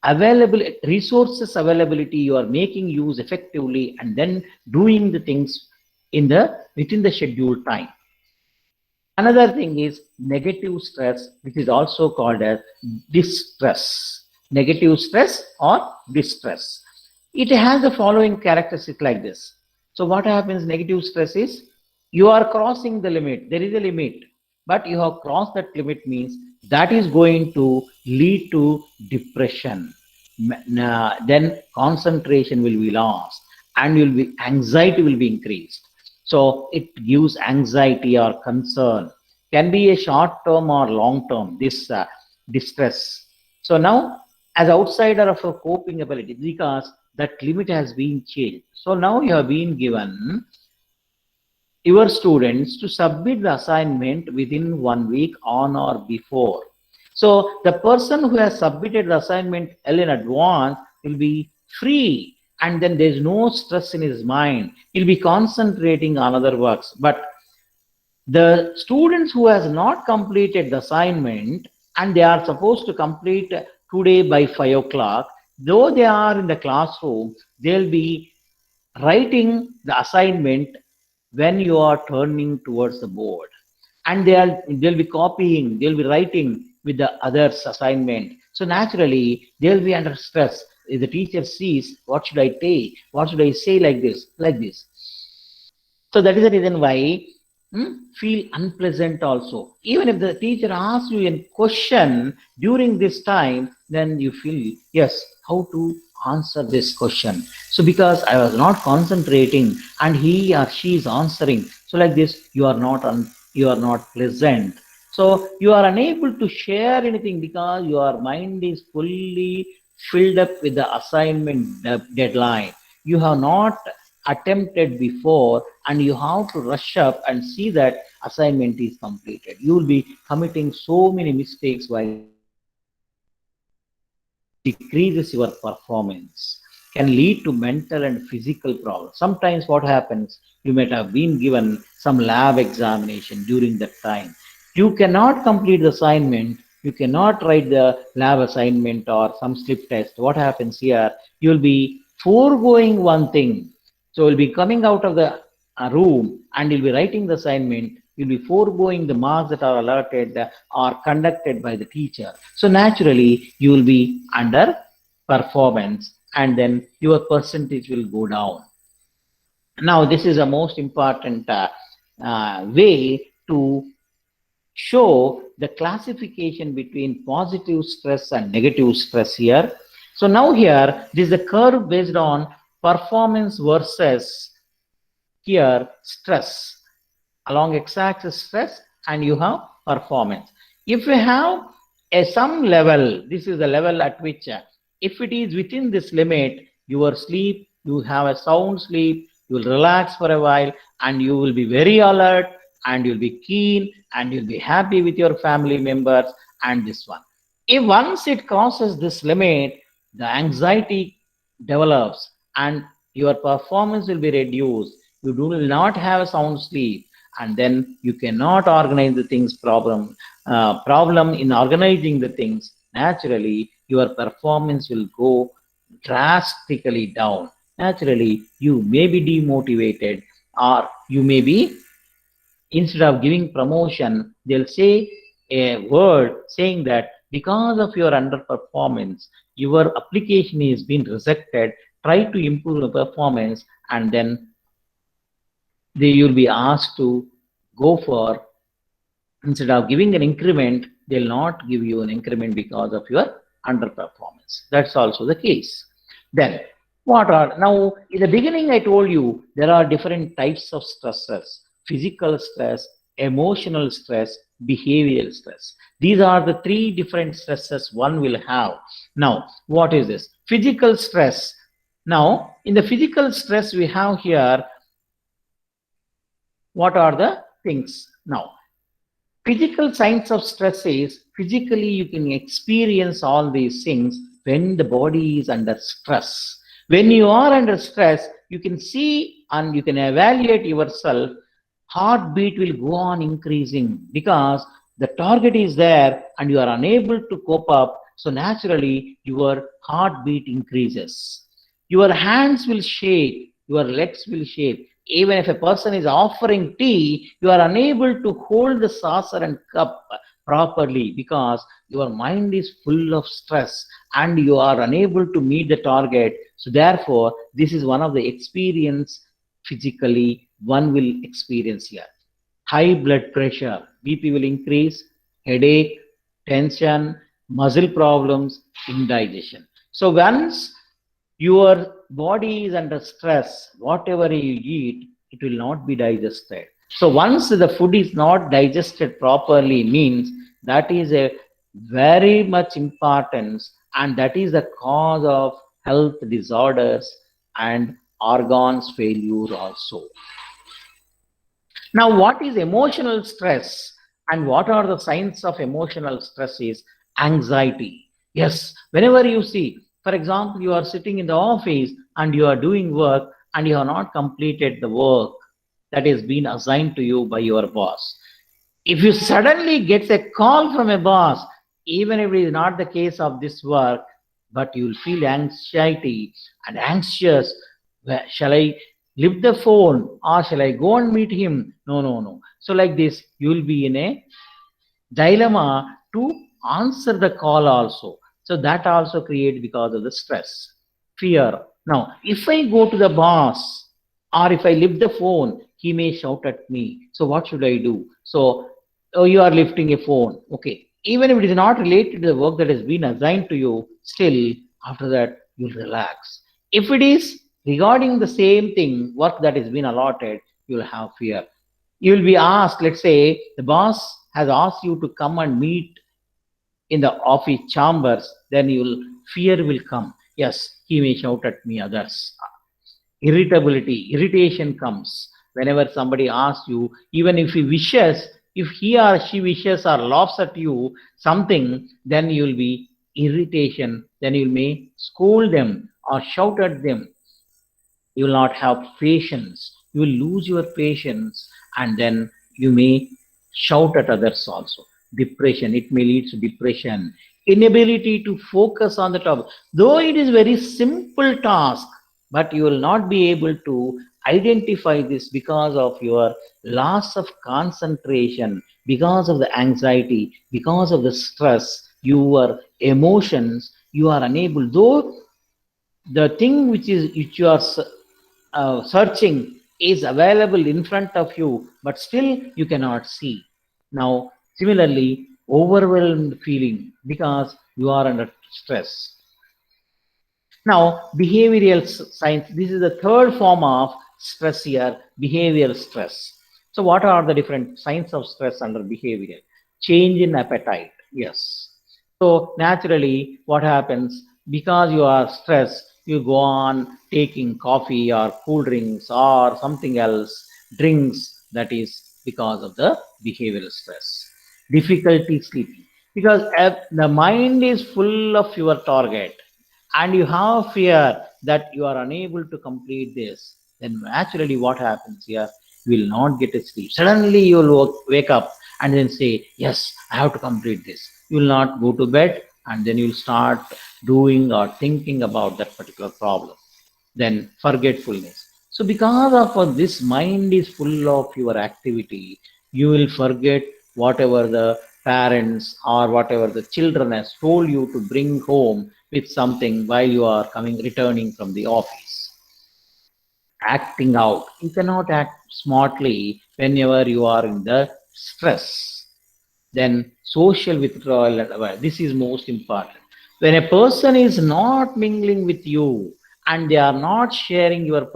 available resources availability, you are making use effectively and then doing the things within the scheduled time. Another thing is negative stress, which is also called as distress. Negative stress or distress. It has the following characteristics like this. So what happens, negative stress is you are crossing the limit. There is a limit, but you have crossed that limit means that is going to lead to depression. Then concentration will be lost and anxiety will be increased. So it gives anxiety or concern. Can be a short term or long term, this distress. So now, as outsider of a coping ability, because that limit has been changed. So now you have been given your students to submit the assignment within 1 week on or before. So the person who has submitted the assignment well in advance will be free, and then there's no stress in his mind. He'll be concentrating on other works. But the students who has not completed the assignment and they are supposed to complete today by 5 o'clock, though they are in the classroom, they'll be writing the assignment when you are turning towards the board, and they'll be copying, they'll be writing with the others assignment. So naturally they'll be under stress. If the teacher sees, what should I take, what should I say, like this. So that is the reason why feel unpleasant also. Even if the teacher asks you a question during this time, then you feel, yes, how to answer this question. So because I was not concentrating and he or she is answering, so like this, you are not pleasant. So you are unable to share anything because your mind is fully filled up with the assignment deadline. You have not attempted before, and you have to rush up and see that assignment is completed. You will be committing so many mistakes while decreases your performance, can lead to mental and physical problems. Sometimes what happens, you might have been given some lab examination during that time. You cannot complete the assignment, you cannot write the lab assignment or some slip test. What happens here, you will be foregoing one thing. So you'll be coming out of the room and you'll be writing the assignment. You'll be foregoing the marks that are allotted or conducted by the teacher. So naturally, you will be under performance, and then your percentage will go down. Now, this is a most important way to show the classification between positive stress and negative stress here. So now here, this is a curve based on performance versus here stress. Along x-axis stress, and you have performance. If you have some level, this is the level at which if it is within this limit, your sleep, you have a sound sleep, you will relax for a while, and you will be very alert, and you'll be keen, and you'll be happy with your family members. And this one, if once it crosses this limit, the anxiety develops and your performance will be reduced. You will not have a sound sleep, and then you cannot organize the things. Problem in organizing the things. Naturally, your performance will go drastically down. Naturally, you may be demotivated, or you may be, instead of giving promotion, they'll say a word saying that because of your underperformance, your application is being rejected. Try to improve the performance, and then you'll be asked to go for, instead of giving an increment, they'll not give you an increment because of your underperformance. That's also the case. Then what are, now in the beginning I told you there are different types of stresses: physical stress, emotional stress, behavioral stress. These are the three different stresses one will have. Now what is this physical stress? Now in the physical stress we have here, what are the things? Now physical signs of stress is, physically you can experience all these things when the body is under stress. When you are under stress, you can see and you can evaluate yourself. Heartbeat will go on increasing because the target is there and you are unable to cope up. So naturally your heartbeat increases. Your hands will shake, your legs will shake. Even if a person is offering tea, you are unable to hold the saucer and cup properly because your mind is full of stress and you are unable to meet the target. So therefore, this is one of the experience physically one will experience here. High blood pressure, BP will increase, headache, tension, muscle problems, indigestion. So once your body is under stress, whatever you eat, it will not be digested. So once the food is not digested properly means that is a very much importance, and that is the cause of health disorders and organs failure also. Now, what is emotional stress and what are the signs of emotional stress is anxiety. Yes, whenever you see, for example, you are sitting in the office and you are doing work and you have not completed the work that has been assigned to you by your boss. If you suddenly get a call from a boss, even if it is not the case of this work, but you will feel anxiety and anxious. Shall I lift the phone or shall I go and meet him? No, no, no. So like this, you will be in a dilemma to answer the call also. So that also creates because of the stress, fear. Now, if I go to the boss or if I lift the phone, he may shout at me. So what should I do? So, oh, you are lifting a phone. Okay. Even if it is not related to the work that has been assigned to you, still after that you'll relax. If it is regarding the same thing, work that has been allotted, you'll have fear. You will be asked, let's say the boss has asked you to come and meet in the office chambers, then fear will come. Yes, he may shout at me, others. Irritation comes whenever somebody asks you, even if he wishes, if he or she wishes or laughs at you something, then you will be irritation, then you may scold them or shout at them. You will not have patience, you will lose your patience, and then you may shout at others also. Depression, it may lead to depression, inability to focus on the topic, though it is very simple task, but you will not be able to identify this because of your loss of concentration, because of the anxiety, because of the stress, your emotions, you are unable, though the thing which you are searching is available in front of you, but still you cannot see. Now, similarly, overwhelmed feeling because you are under stress. Now, behavioral science, this is the third form of stress here, behavioral stress. So what are the different signs of stress under behavioral? Change in appetite, yes. So naturally, what happens, because you are stressed, you go on taking coffee or cool drinks or something else, drinks, that is because of the behavioral stress. Difficulty sleeping, because the mind is full of your target and you have fear that you are unable to complete this, then naturally what happens here, you will not get a sleep. Suddenly you will wake up and then say, yes, I have to complete this. You will not go to bed and then you will start doing or thinking about that particular problem. Then forgetfulness. So because of this mind is full of your activity, you will forget whatever the parents or whatever the children has told you to bring home with something while you are returning from the office. Acting out. You cannot act smartly whenever you are in the stress. Then social withdrawal. This is most important. When a person is not mingling with you and they are not sharing your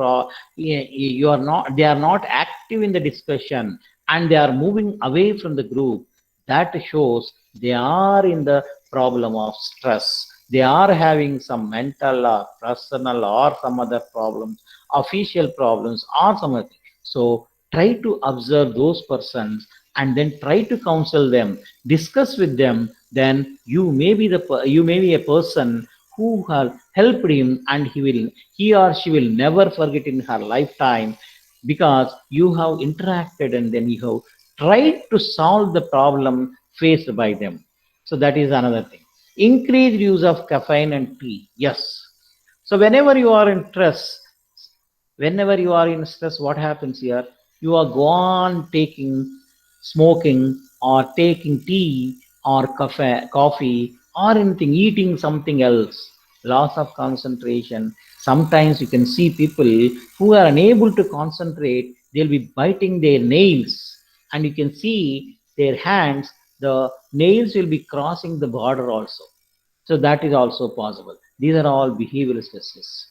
they are not active in the discussion and they are moving away from the group, that shows they are in the problem of stress. They are having some mental or personal or some other problems, official problems or some other thing. So try to observe those persons and then try to counsel them, discuss with them. Then you may be a person who has helped him, and he or she will never forget in her lifetime, because you have interacted and then you have tried to solve the problem faced by them. So that is another thing. Increased use of caffeine and tea. Yes. So whenever you are in stress, Whenever you are in stress, what happens here? You are gone taking smoking or taking tea or coffee or anything, eating something else. Loss of concentration. Sometimes you can see people who are unable to concentrate, they'll be biting their nails, and you can see their hands, the nails will be crossing the border also. So that is also possible. These are all behavioral stresses.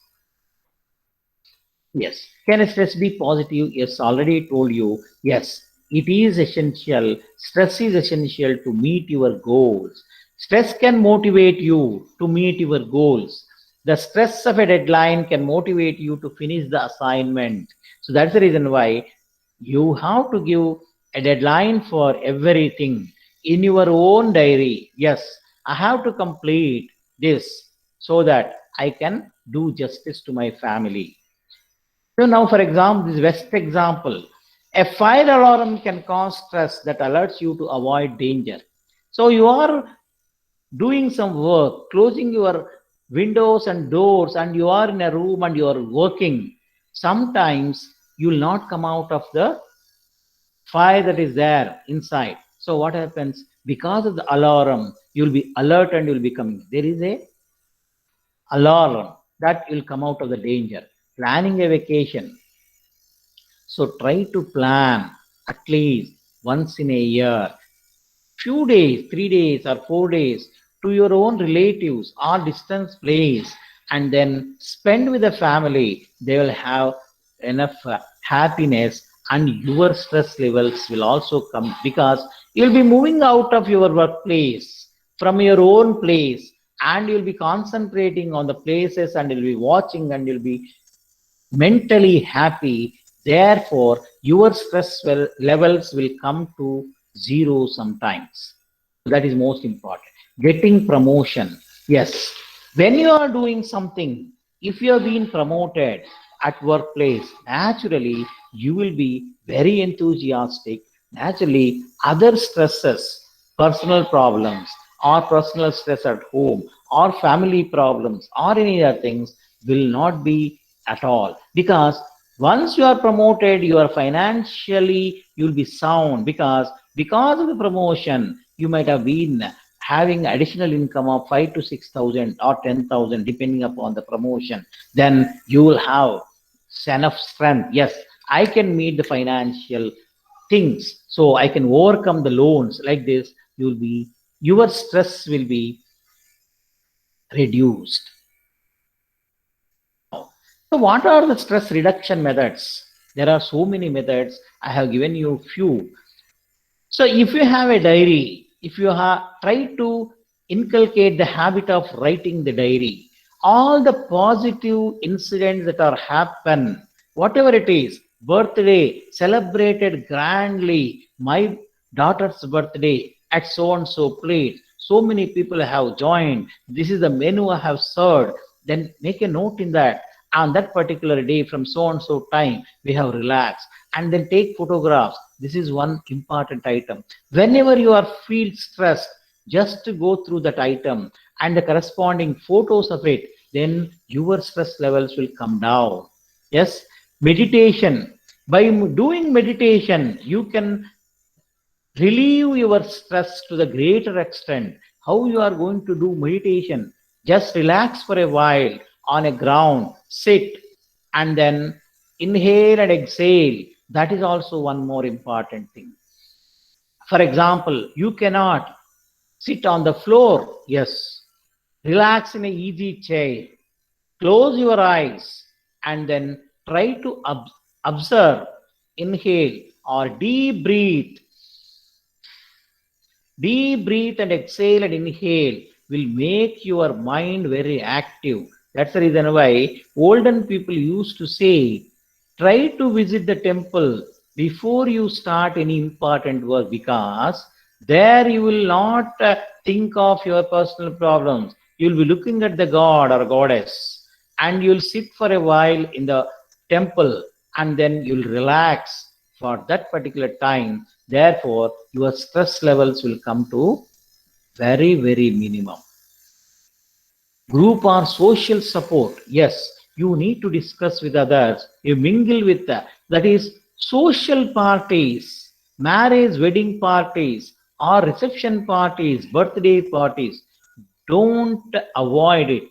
Yes. Can stress be positive? Yes, already told you. Yes, it is essential. Stress is essential to meet your goals. Stress can motivate you to meet your goals. The stress of a deadline can motivate you to finish the assignment. So that's the reason why you have to give a deadline for everything in your own diary. Yes, I have to complete this so that I can do justice to my family. So now, for example, this best example, a fire alarm can cause stress that alerts you to avoid danger. So you are doing some work, closing your windows and doors, and you are in a room and you are working. Sometimes you will not come out of the fire that is there inside. So what happens? Because of the alarm, you will be alert and you will be coming. There is a alarm that will come out of the danger. Planning a vacation. So try to plan at least once in a year, few days, 3 days or 4 days to your own relatives or distance place, and then spend with the family. They will have enough happiness, and your stress levels will also come because you'll be moving out of your workplace from your own place, and you'll be concentrating on the places, and you'll be watching, and you'll be mentally happy. Therefore, your stress levels will come to zero sometimes. That is most important. Getting promotion. Yes. When you are doing something, if you have been promoted at workplace, naturally you will be very enthusiastic. Naturally, other stresses, personal problems, or personal stress at home, or family problems, or any other things will not be at all, because once you are promoted, you are financially, you'll be sound, because of the promotion you might have been having additional income of 5 to 6,000 or 10,000 depending upon the promotion. Then you will have enough strength. Yes, I can meet the financial things, so I can overcome the loans. Like this, you will be, your stress will be reduced. So what are the stress reduction methods? There are so many methods. I have given you few. So if you have a diary, if you have try to inculcate the habit of writing the diary, all the positive incidents that are happen, whatever it is, birthday celebrated grandly, my daughter's birthday at so and so place, so many people have joined, this is the menu I have served, then make a note in that. On that particular day from so and so time we have relaxed, and then take photographs. This is one important item. Whenever you are feel stressed, just to go through that item and the corresponding photos of it, then your stress levels will come down. Yes. Meditation. By doing meditation, you can relieve your stress to the greater extent. How you are going to do meditation? Just relax for a while on a ground, sit, and then inhale and exhale. That is also one more important thing. For example, you cannot sit on the floor. Yes, relax in an easy chair, close your eyes, and then try to observe, inhale or deep breathe. Deep breathe and exhale and inhale will make your mind very active. That's the reason why olden people used to say, try to visit the temple before you start any important work, because there you will not think of your personal problems. You'll be looking at the god or goddess, and you'll sit for a while in the temple, and then you'll relax for that particular time. Therefore, your stress levels will come to very, very minimum. Group or social support. Yes, you need to discuss with others, you mingle with that is social parties, marriage, wedding parties, or reception parties, birthday parties. Don't avoid it.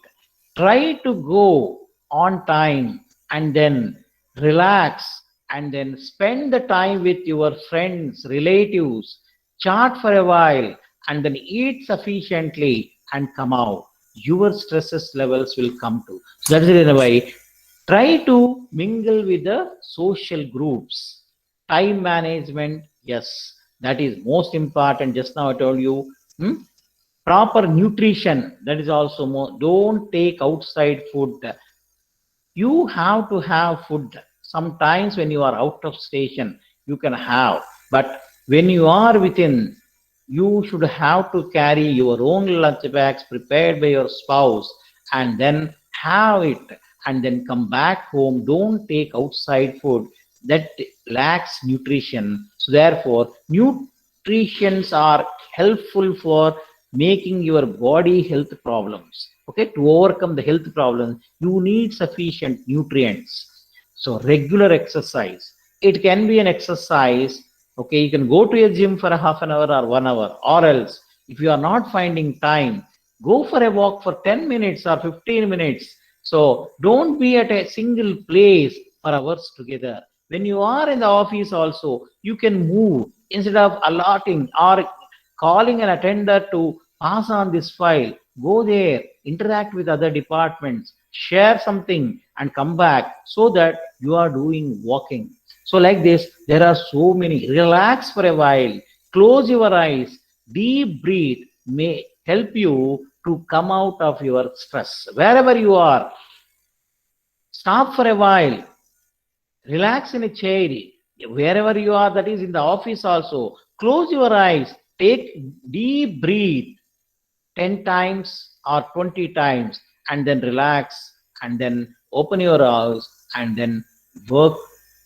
Try to go on time and then relax and then spend the time with your friends, relatives, chat for a while and then eat sufficiently and come out. Your stresses levels will come to. So that is the reason why try to mingle with the social groups. Time management, yes, that is most important. Just now I told you, proper nutrition, that is also more. Don't take outside food. You have to have food. Sometimes when you are out of station, you can have, but when you are within, you should have to carry your own lunch bags prepared by your spouse and then have it and then come back home. Don't take outside food that lacks nutrition. So therefore, nutritions are helpful for making your body health problems. Okay, to overcome the health problems, you need sufficient nutrients. So regular exercise, it can be an exercise. Okay, you can go to a gym for a half an hour or 1 hour, or else if you are not finding time, go for a walk for 10 minutes or 15 minutes. So don't be at a single place for hours together. When you are in the office also, you can move instead of allotting or calling an attender to pass on this file. Go there, interact with other departments, share something and come back, so that you are doing walking. So like this, there are so many. Relax for a while, close your eyes, deep breathe may help you to come out of your stress. Wherever you are, stop for a while, relax in a chair. Wherever you are, that is in the office also, close your eyes, take deep breath 10 times or 20 times and then relax and then open your eyes and then work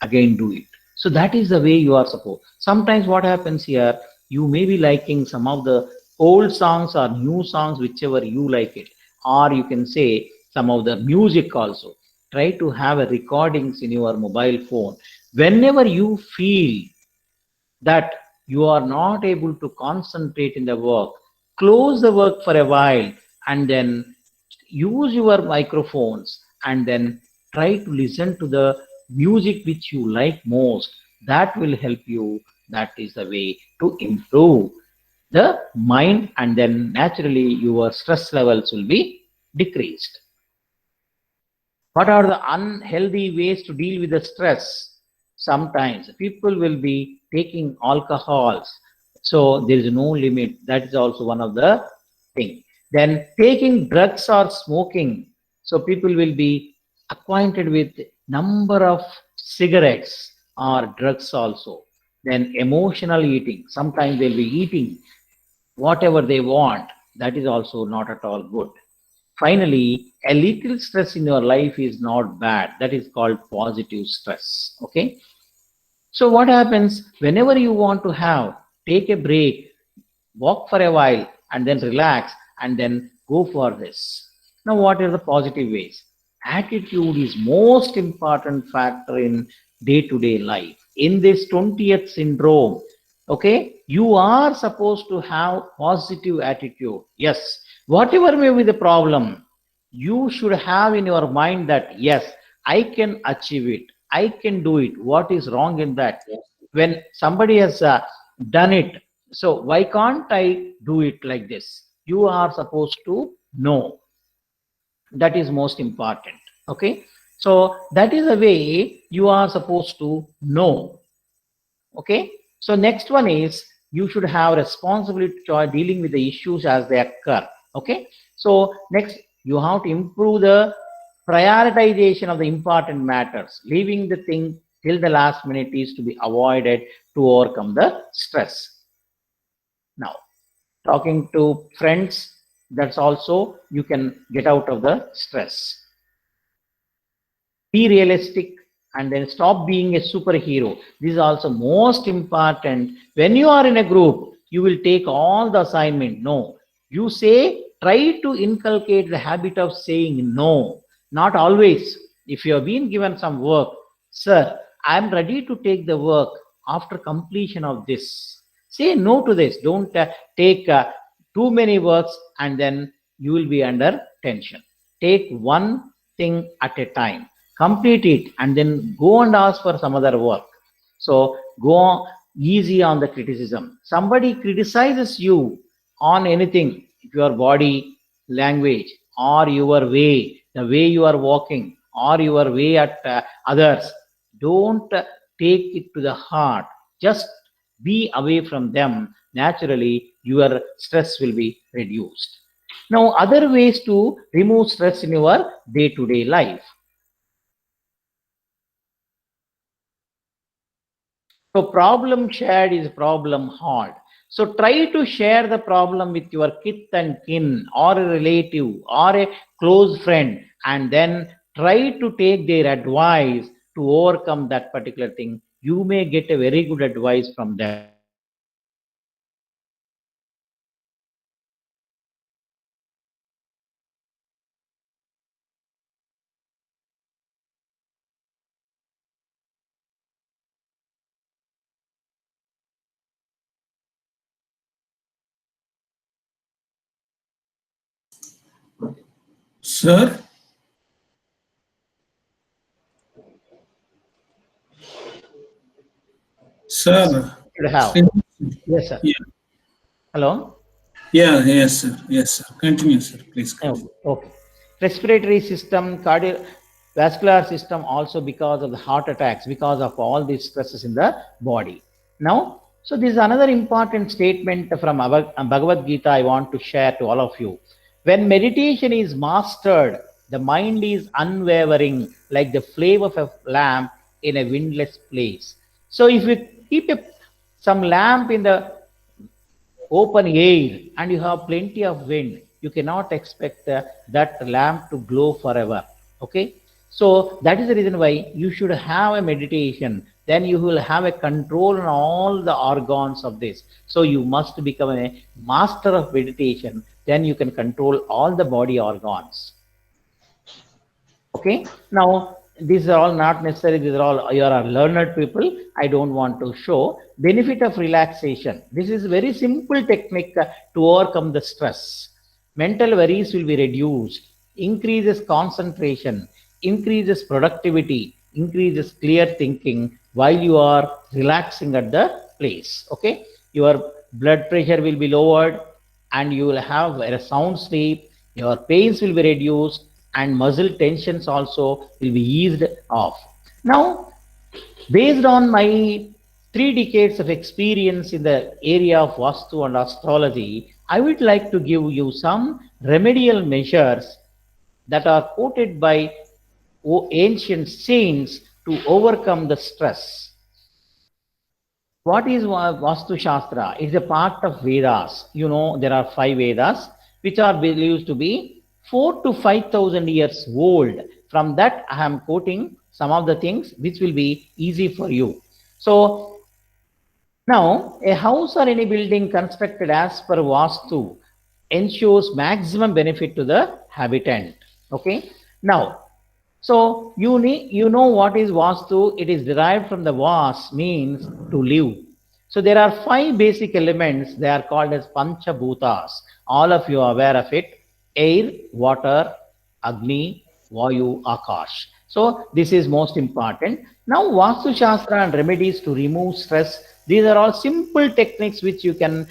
again, do it. So that is the way you are supposed. Sometimes what happens here, you may be liking some of the old songs or new songs, whichever you like it, or you can say some of the music also. Try to have a recordings in your mobile phone. Whenever you feel that you are not able to concentrate in the work, close the work for a while and then use your microphones and then try to listen to the music which you like most. That will help you. That is the way to improve the mind, and then naturally your stress levels will be decreased. What are the unhealthy ways to deal with the stress? Sometimes people will be taking alcohols, so there is no limit. That is also one of the things. Then taking drugs or smoking, so people will be acquainted with number of cigarettes or drugs also. Then emotional eating, sometimes they'll be eating whatever they want. That is also not at all good. Finally, a little stress in your life is not bad. That is called positive stress. Okay. So what happens whenever you want to have, take a break, walk for a while and then relax and then go for this. Now, what are the positive ways? Attitude is most important factor in day-to-day life. In this 20th syndrome, okay, you are supposed to have positive attitude. Yes, whatever may be the problem, you should have in your mind that yes, I can achieve it, I can do it. What is wrong in that? When somebody has done it, so why can't I do it like this? You are supposed to know. That is most important. Okay, so that is the way you are supposed to know. Okay, so next one is you should have responsibility to dealing with the issues as they occur. Okay, so next you have to improve the prioritization of the important matters. Leaving the thing till the last minute is to be avoided to overcome the stress. Now, talking to friends, that's also you can get out of the stress. Be realistic and then stop being a superhero. This is also most important. When you are in a group, you will take all the assignment. No, you say, try to inculcate the habit of saying no. Not always. If you have been given some work, sir, I am ready to take the work after completion of this. Say no to this. Don't take too many works and then you will be under tension. Take one thing at a time, complete it, and then go and ask for some other work. So go easy on the criticism. Somebody criticizes you on anything, your body language or your way, the way you are walking or your way at others. Don't take it to the heart. Just be away from them. Naturally, your stress will be reduced. Now, other ways to remove stress in your day-to-day life. So problem shared is problem hard. So try to share the problem with your kith and kin or a relative or a close friend, and then try to take their advice to overcome that particular thing. You may get a very good advice from them. Sir? Sir? Should have. Yes, sir. Yeah, Hello. yes, sir. Yes, sir. Continue, sir. Please continue. Okay. Respiratory system, cardiovascular system, also because of the heart attacks, because of all these stresses in the body. Now, so this is another important statement from Bhagavad Gita I want to share to all of you. When meditation is mastered, the mind is unwavering like the flame of a lamp in a windless place. So if you keep some lamp in the open air and you have plenty of wind, you cannot expect that lamp to glow forever. Okay, so that is the reason why you should have a meditation. Then you will have a control on all the organs of this. So you must become a master of meditation. Then you can control all the body organs. Okay, now these are all not necessary. These are all, you are learned people. I don't want to show. Benefit of relaxation. This is very simple technique to overcome the stress. Mental worries will be reduced, increases concentration, increases productivity, increases clear thinking while you are relaxing at the place. Okay, your blood pressure will be lowered and you will have a sound sleep. Your pains will be reduced and muscle tensions also will be eased off. Now, based on my 3 decades of experience in the area of Vastu and astrology, I would like to give you some remedial measures that are quoted by ancient saints to overcome the stress. What is Vastu Shastra? It's a part of Vedas. You know, there are 5 Vedas, which are believed to be 4,000 to 5,000 years old. From that, I am quoting some of the things which will be easy for you. So, now a house or any building constructed as per Vastu ensures maximum benefit to the habitant. Okay. Now, so you know what is Vastu. It is derived from the Vas, means to live. So there are 5 basic elements. They are called as Panchabhutas. All of you are aware of it: air, water, Agni, Vayu, Akash. So this is most important. Now Vastu Shastra and remedies to remove stress. These are all simple techniques which you can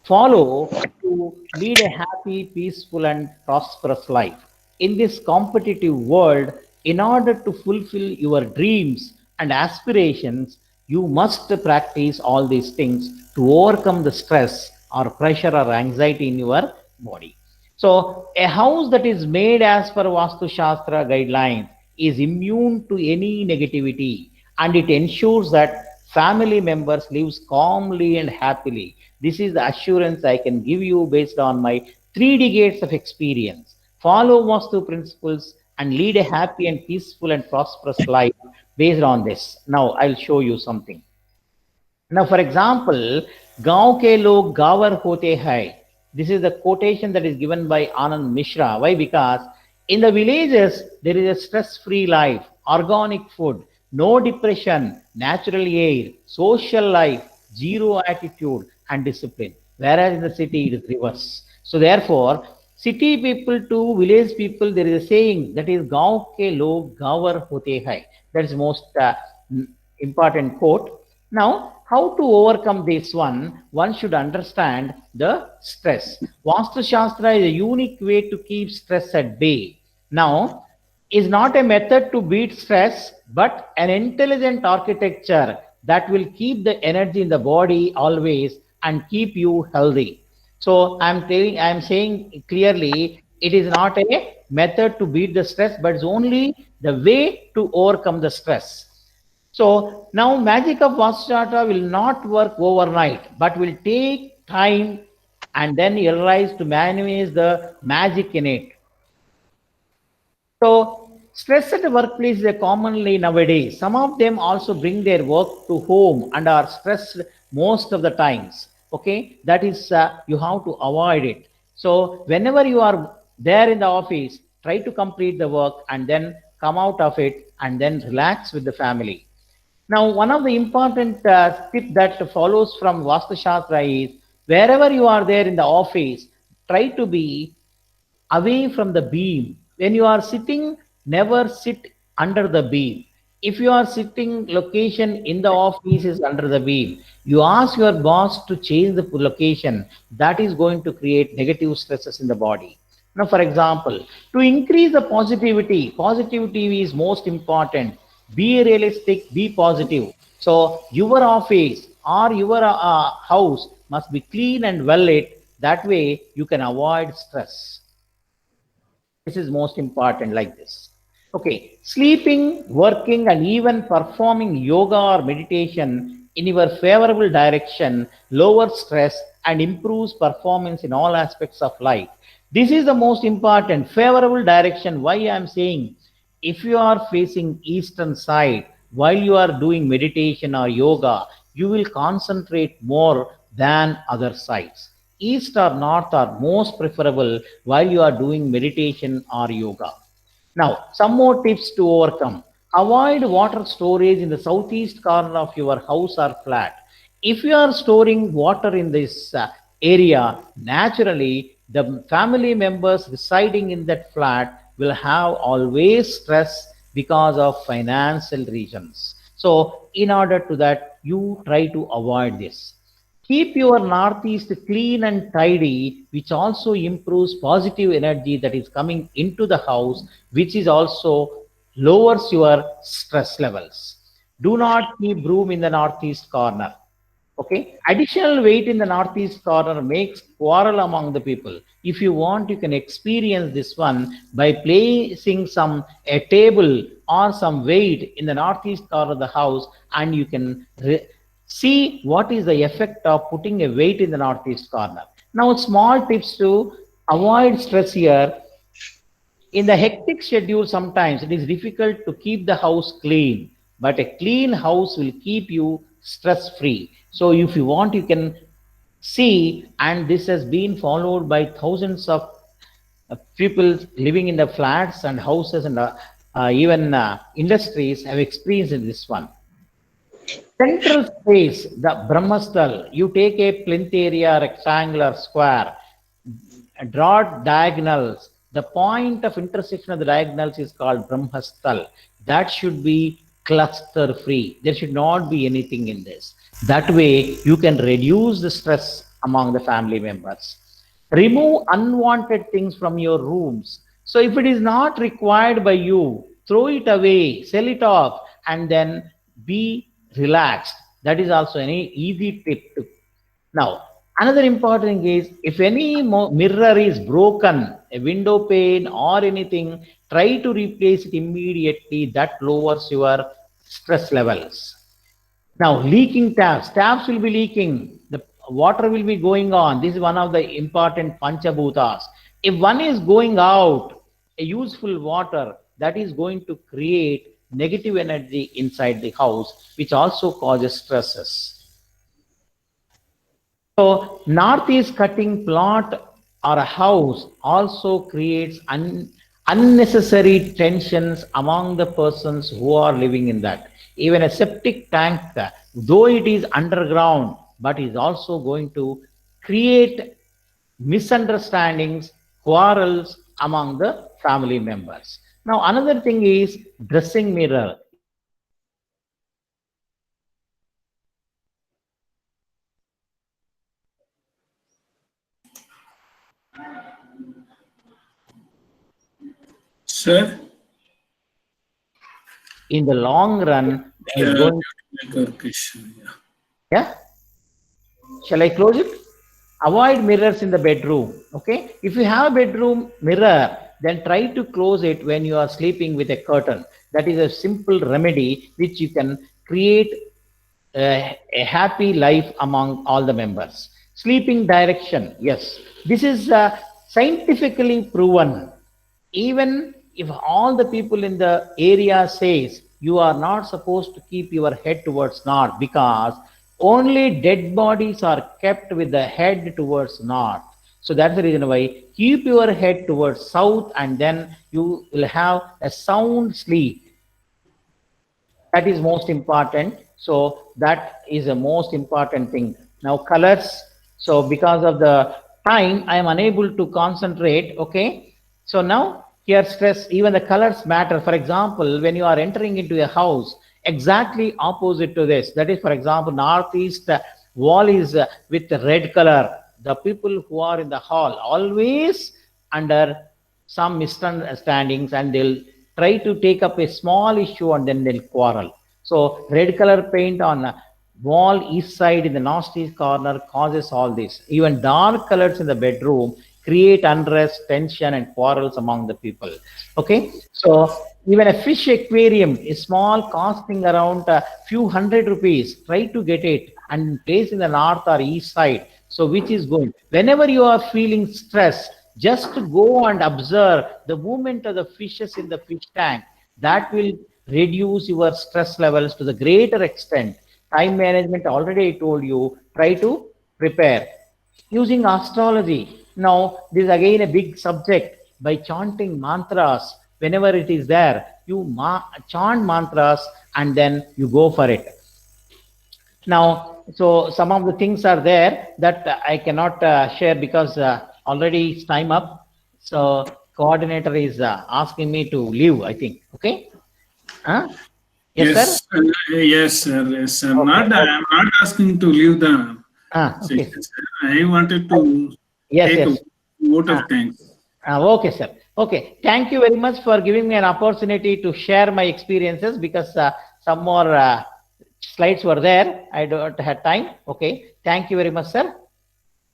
follow to lead a happy, peaceful and prosperous life. In this competitive world, in order to fulfill your dreams and aspirations, you must practice all these things to overcome the stress or pressure or anxiety in your body. So a house that is made as per Vastu Shastra guidelines is immune to any negativity, and it ensures that family members live calmly and happily. This is the assurance I can give you based on my 3 decades of experience. Follow Vastu principles and lead a happy and peaceful and prosperous life based on this. Now I'll show you something. Now, for example, "Gaon ke log gavar hote hai." This is the quotation that is given by Anand Mishra. Why? Because In the villages, there is a stress-free life, organic food, no depression, natural air, social life, zero attitude and discipline. Whereas in the city, it is reverse. So therefore, city people to village people, there is a saying that is "Gaon ke log gavar hote hai." That is most important quote. Now, how to overcome this one? One should understand the stress. Vastu Shastra is a unique way to keep stress at bay. Now, is not a method to beat stress, but an intelligent architecture that will keep the energy in the body always and keep you healthy. So I'm saying clearly, it is not a method to beat the stress, but it's only the way to overcome the stress. So now magic of Vastushastra will not work overnight, but will take time and then you realize to manage the magic in it. So stress at the workplace is a commonly nowadays. Some of them also bring their work to home and are stressed most of the times. Okay, that is you have to avoid it. So whenever you are there in the office, try to complete the work and then come out of it and then relax with the family. Now, one of the important tip that follows from Vastu Shastra is wherever you are there in the office, try to be away from the beam. When you are sitting, never sit under the beam. If you are sitting location in the office is under the beam, you ask your boss to change the location. That is going to create negative stresses in the body. Now, for example, to increase the positivity is most important. Be realistic, be positive. So your office or your house must be clean and well lit. That way you can avoid stress. This is most important like this. Okay, sleeping, working, and even performing yoga or meditation in your favorable direction lowers stress and improves performance in all aspects of life. This is the most important favorable direction. Why I am saying if you are facing eastern side while you are doing meditation or yoga, you will concentrate more than other sides. East or north are most preferable while you are doing meditation or yoga. Now, some more tips to overcome. Avoid water storage in the southeast corner of your house or flat. If you are storing water in this area, naturally, the family members residing in that flat will have always stress because of financial reasons. So, in order to that, you try to avoid this. Keep your northeast clean and tidy, which also improves positive energy that is coming into the house, which is also lowers your stress levels. Do not keep broom in the northeast corner. Okay. Additional weight in the northeast corner makes quarrel among the people. If you want, you can experience this one by placing a table or some weight in the northeast corner of the house, and you can see what is the effect of putting a weight in the northeast corner. Now, small tips to avoid stress here. In the hectic schedule, sometimes it is difficult to keep the house clean, but a clean house will keep you stress free. So if you want, you can see, and this has been followed by thousands of people living in the flats and houses and even industries have experienced this one. Central space, the Brahmasthal, you take a plinth area, rectangular, square, draw diagonals. The point of intersection of the diagonals is called Brahmasthal. That should be cluster free. There should not be anything in this. That way you can reduce the stress among the family members. Remove unwanted things from your rooms. So if it is not required by you, throw it away, sell it off, and then be relaxed. That is also an easy tip. Now, another important thing is if any mirror is broken, a window pane or anything, try to replace it immediately. That lowers your stress levels. Now, leaking taps will be leaking. The water will be going on. This is one of the important Panchabhutas. If one is going out, a useful water, that is going to create negative energy inside the house, which also causes stresses. So, northeast cutting plot or a house also creates unnecessary tensions among the persons who are living in that. Even a septic tank, though it is underground, but is also going to create misunderstandings, quarrels among the family members. Now, another thing is dressing mirror. Sir? In the long run, is going. Network issue, yeah. Yeah. Shall I close it? Avoid mirrors in the bedroom. Okay. If you have a bedroom mirror, then try to close it when you are sleeping with a curtain. That is a simple remedy which you can create a happy life among all the members. Sleeping direction. Yes. This is scientifically proven. Even if all the people in the area says you are not supposed to keep your head towards north, because only dead bodies are kept with the head towards north. So that's the reason why keep your head towards south, and then you will have a sound sleep. That is most important. So that is the most important thing. Now colors. So because of the time, I am unable to concentrate. Okay. So now here stress, even the colors matter. For example, when you are entering into a house, exactly opposite to this, that is, for example, northeast wall is with red color. The people who are in the hall always under some misunderstandings, and they'll try to take up a small issue and then they'll quarrel. So red color paint on wall east side in the northeast corner causes all this. Even dark colors in the bedroom create unrest, tension, and quarrels among the people. Okay, so even a fish aquarium is small, costing around a few hundred rupees. Try to get it and place in the north or east side. So which is going. Whenever you are feeling stress, just go and observe the movement of the fishes in the fish tank. That will reduce your stress levels to the greater extent. Time management, already I told you, try to prepare. Using astrology. Now, this is again a big subject. By chanting mantras, whenever it is there, you chant mantras and then you go for it. Now, so some of the things are there that I cannot share because already it's time up. So coordinator is asking me to leave, I think. Okay. Huh? Yes, sir. Yes, sir. Yes, sir. Okay, I'm not asking to leave the Okay. session, sir. I wanted to Yes, take yes. a vote of thanks. Okay, sir. Okay. Thank you very much for giving me an opportunity to share my experiences, because some more slides were there. I don't have time. Okay. Thank you very much, sir.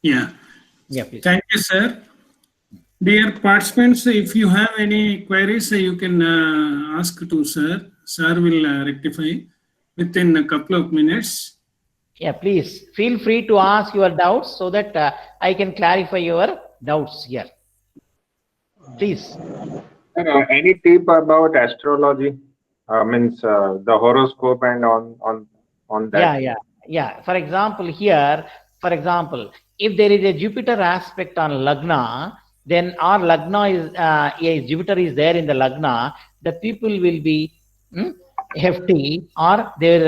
Yeah. Yeah, please. Thank you, sir. Dear participants, if you have any queries, you can ask to sir. Sir will rectify within a couple of minutes. Yeah, please feel free to ask your doubts so that I can clarify your doubts here. Please. Any tip about astrology? Means the horoscope and on that. Yeah. For example, here, if there is a Jupiter aspect on Lagna, then our Lagna is Jupiter is there in the Lagna, the people will be hefty, or they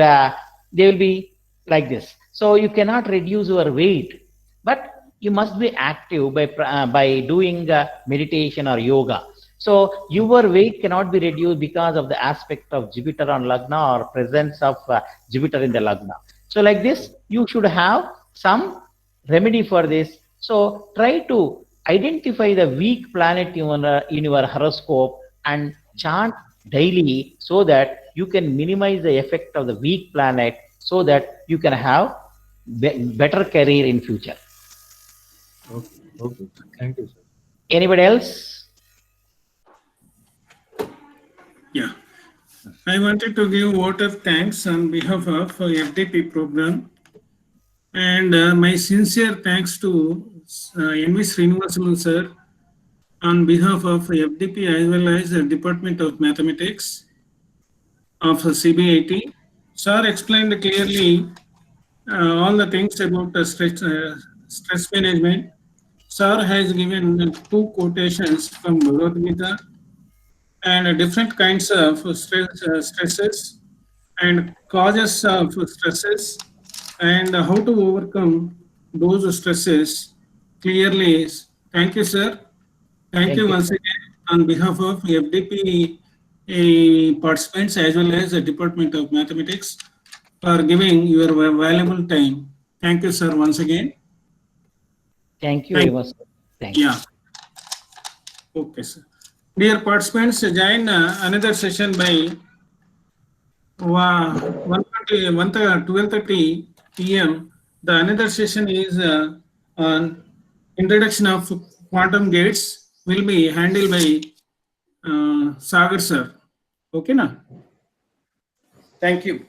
will be like this. So you cannot reduce your weight, but you must be active by doing meditation or yoga. So your weight cannot be reduced because of the aspect of Jupiter on Lagna or presence of Jupiter in the Lagna. So like this, you should have some remedy for this. So try to identify the weak planet in your horoscope and chant daily, so that you can minimize the effect of the weak planet, so that you can have better career in future. Okay. Thank you, sir. Anybody else? Yeah. I wanted to give vote of thanks on behalf of FDP program, and my sincere thanks to N.V. Srinivasalu sir on behalf of FDP as well as the Department of Mathematics of CBIT. Sir explained clearly all the things about the stress management. Sir has given two quotations from Bhagavad Gita and different kinds of stresses and causes of stresses and how to overcome those stresses clearly. Thank you, sir. Thank you once again on behalf of FDP participants as well as the Department of Mathematics for giving your valuable time. Thank you, sir, once again. Thank you very much. Thank you. Yeah. Okay, sir. Dear participants, join another session by 12:30 p.m. The another session is on introduction of quantum gates will be handled by Sagar sir. Okay, na? Thank you.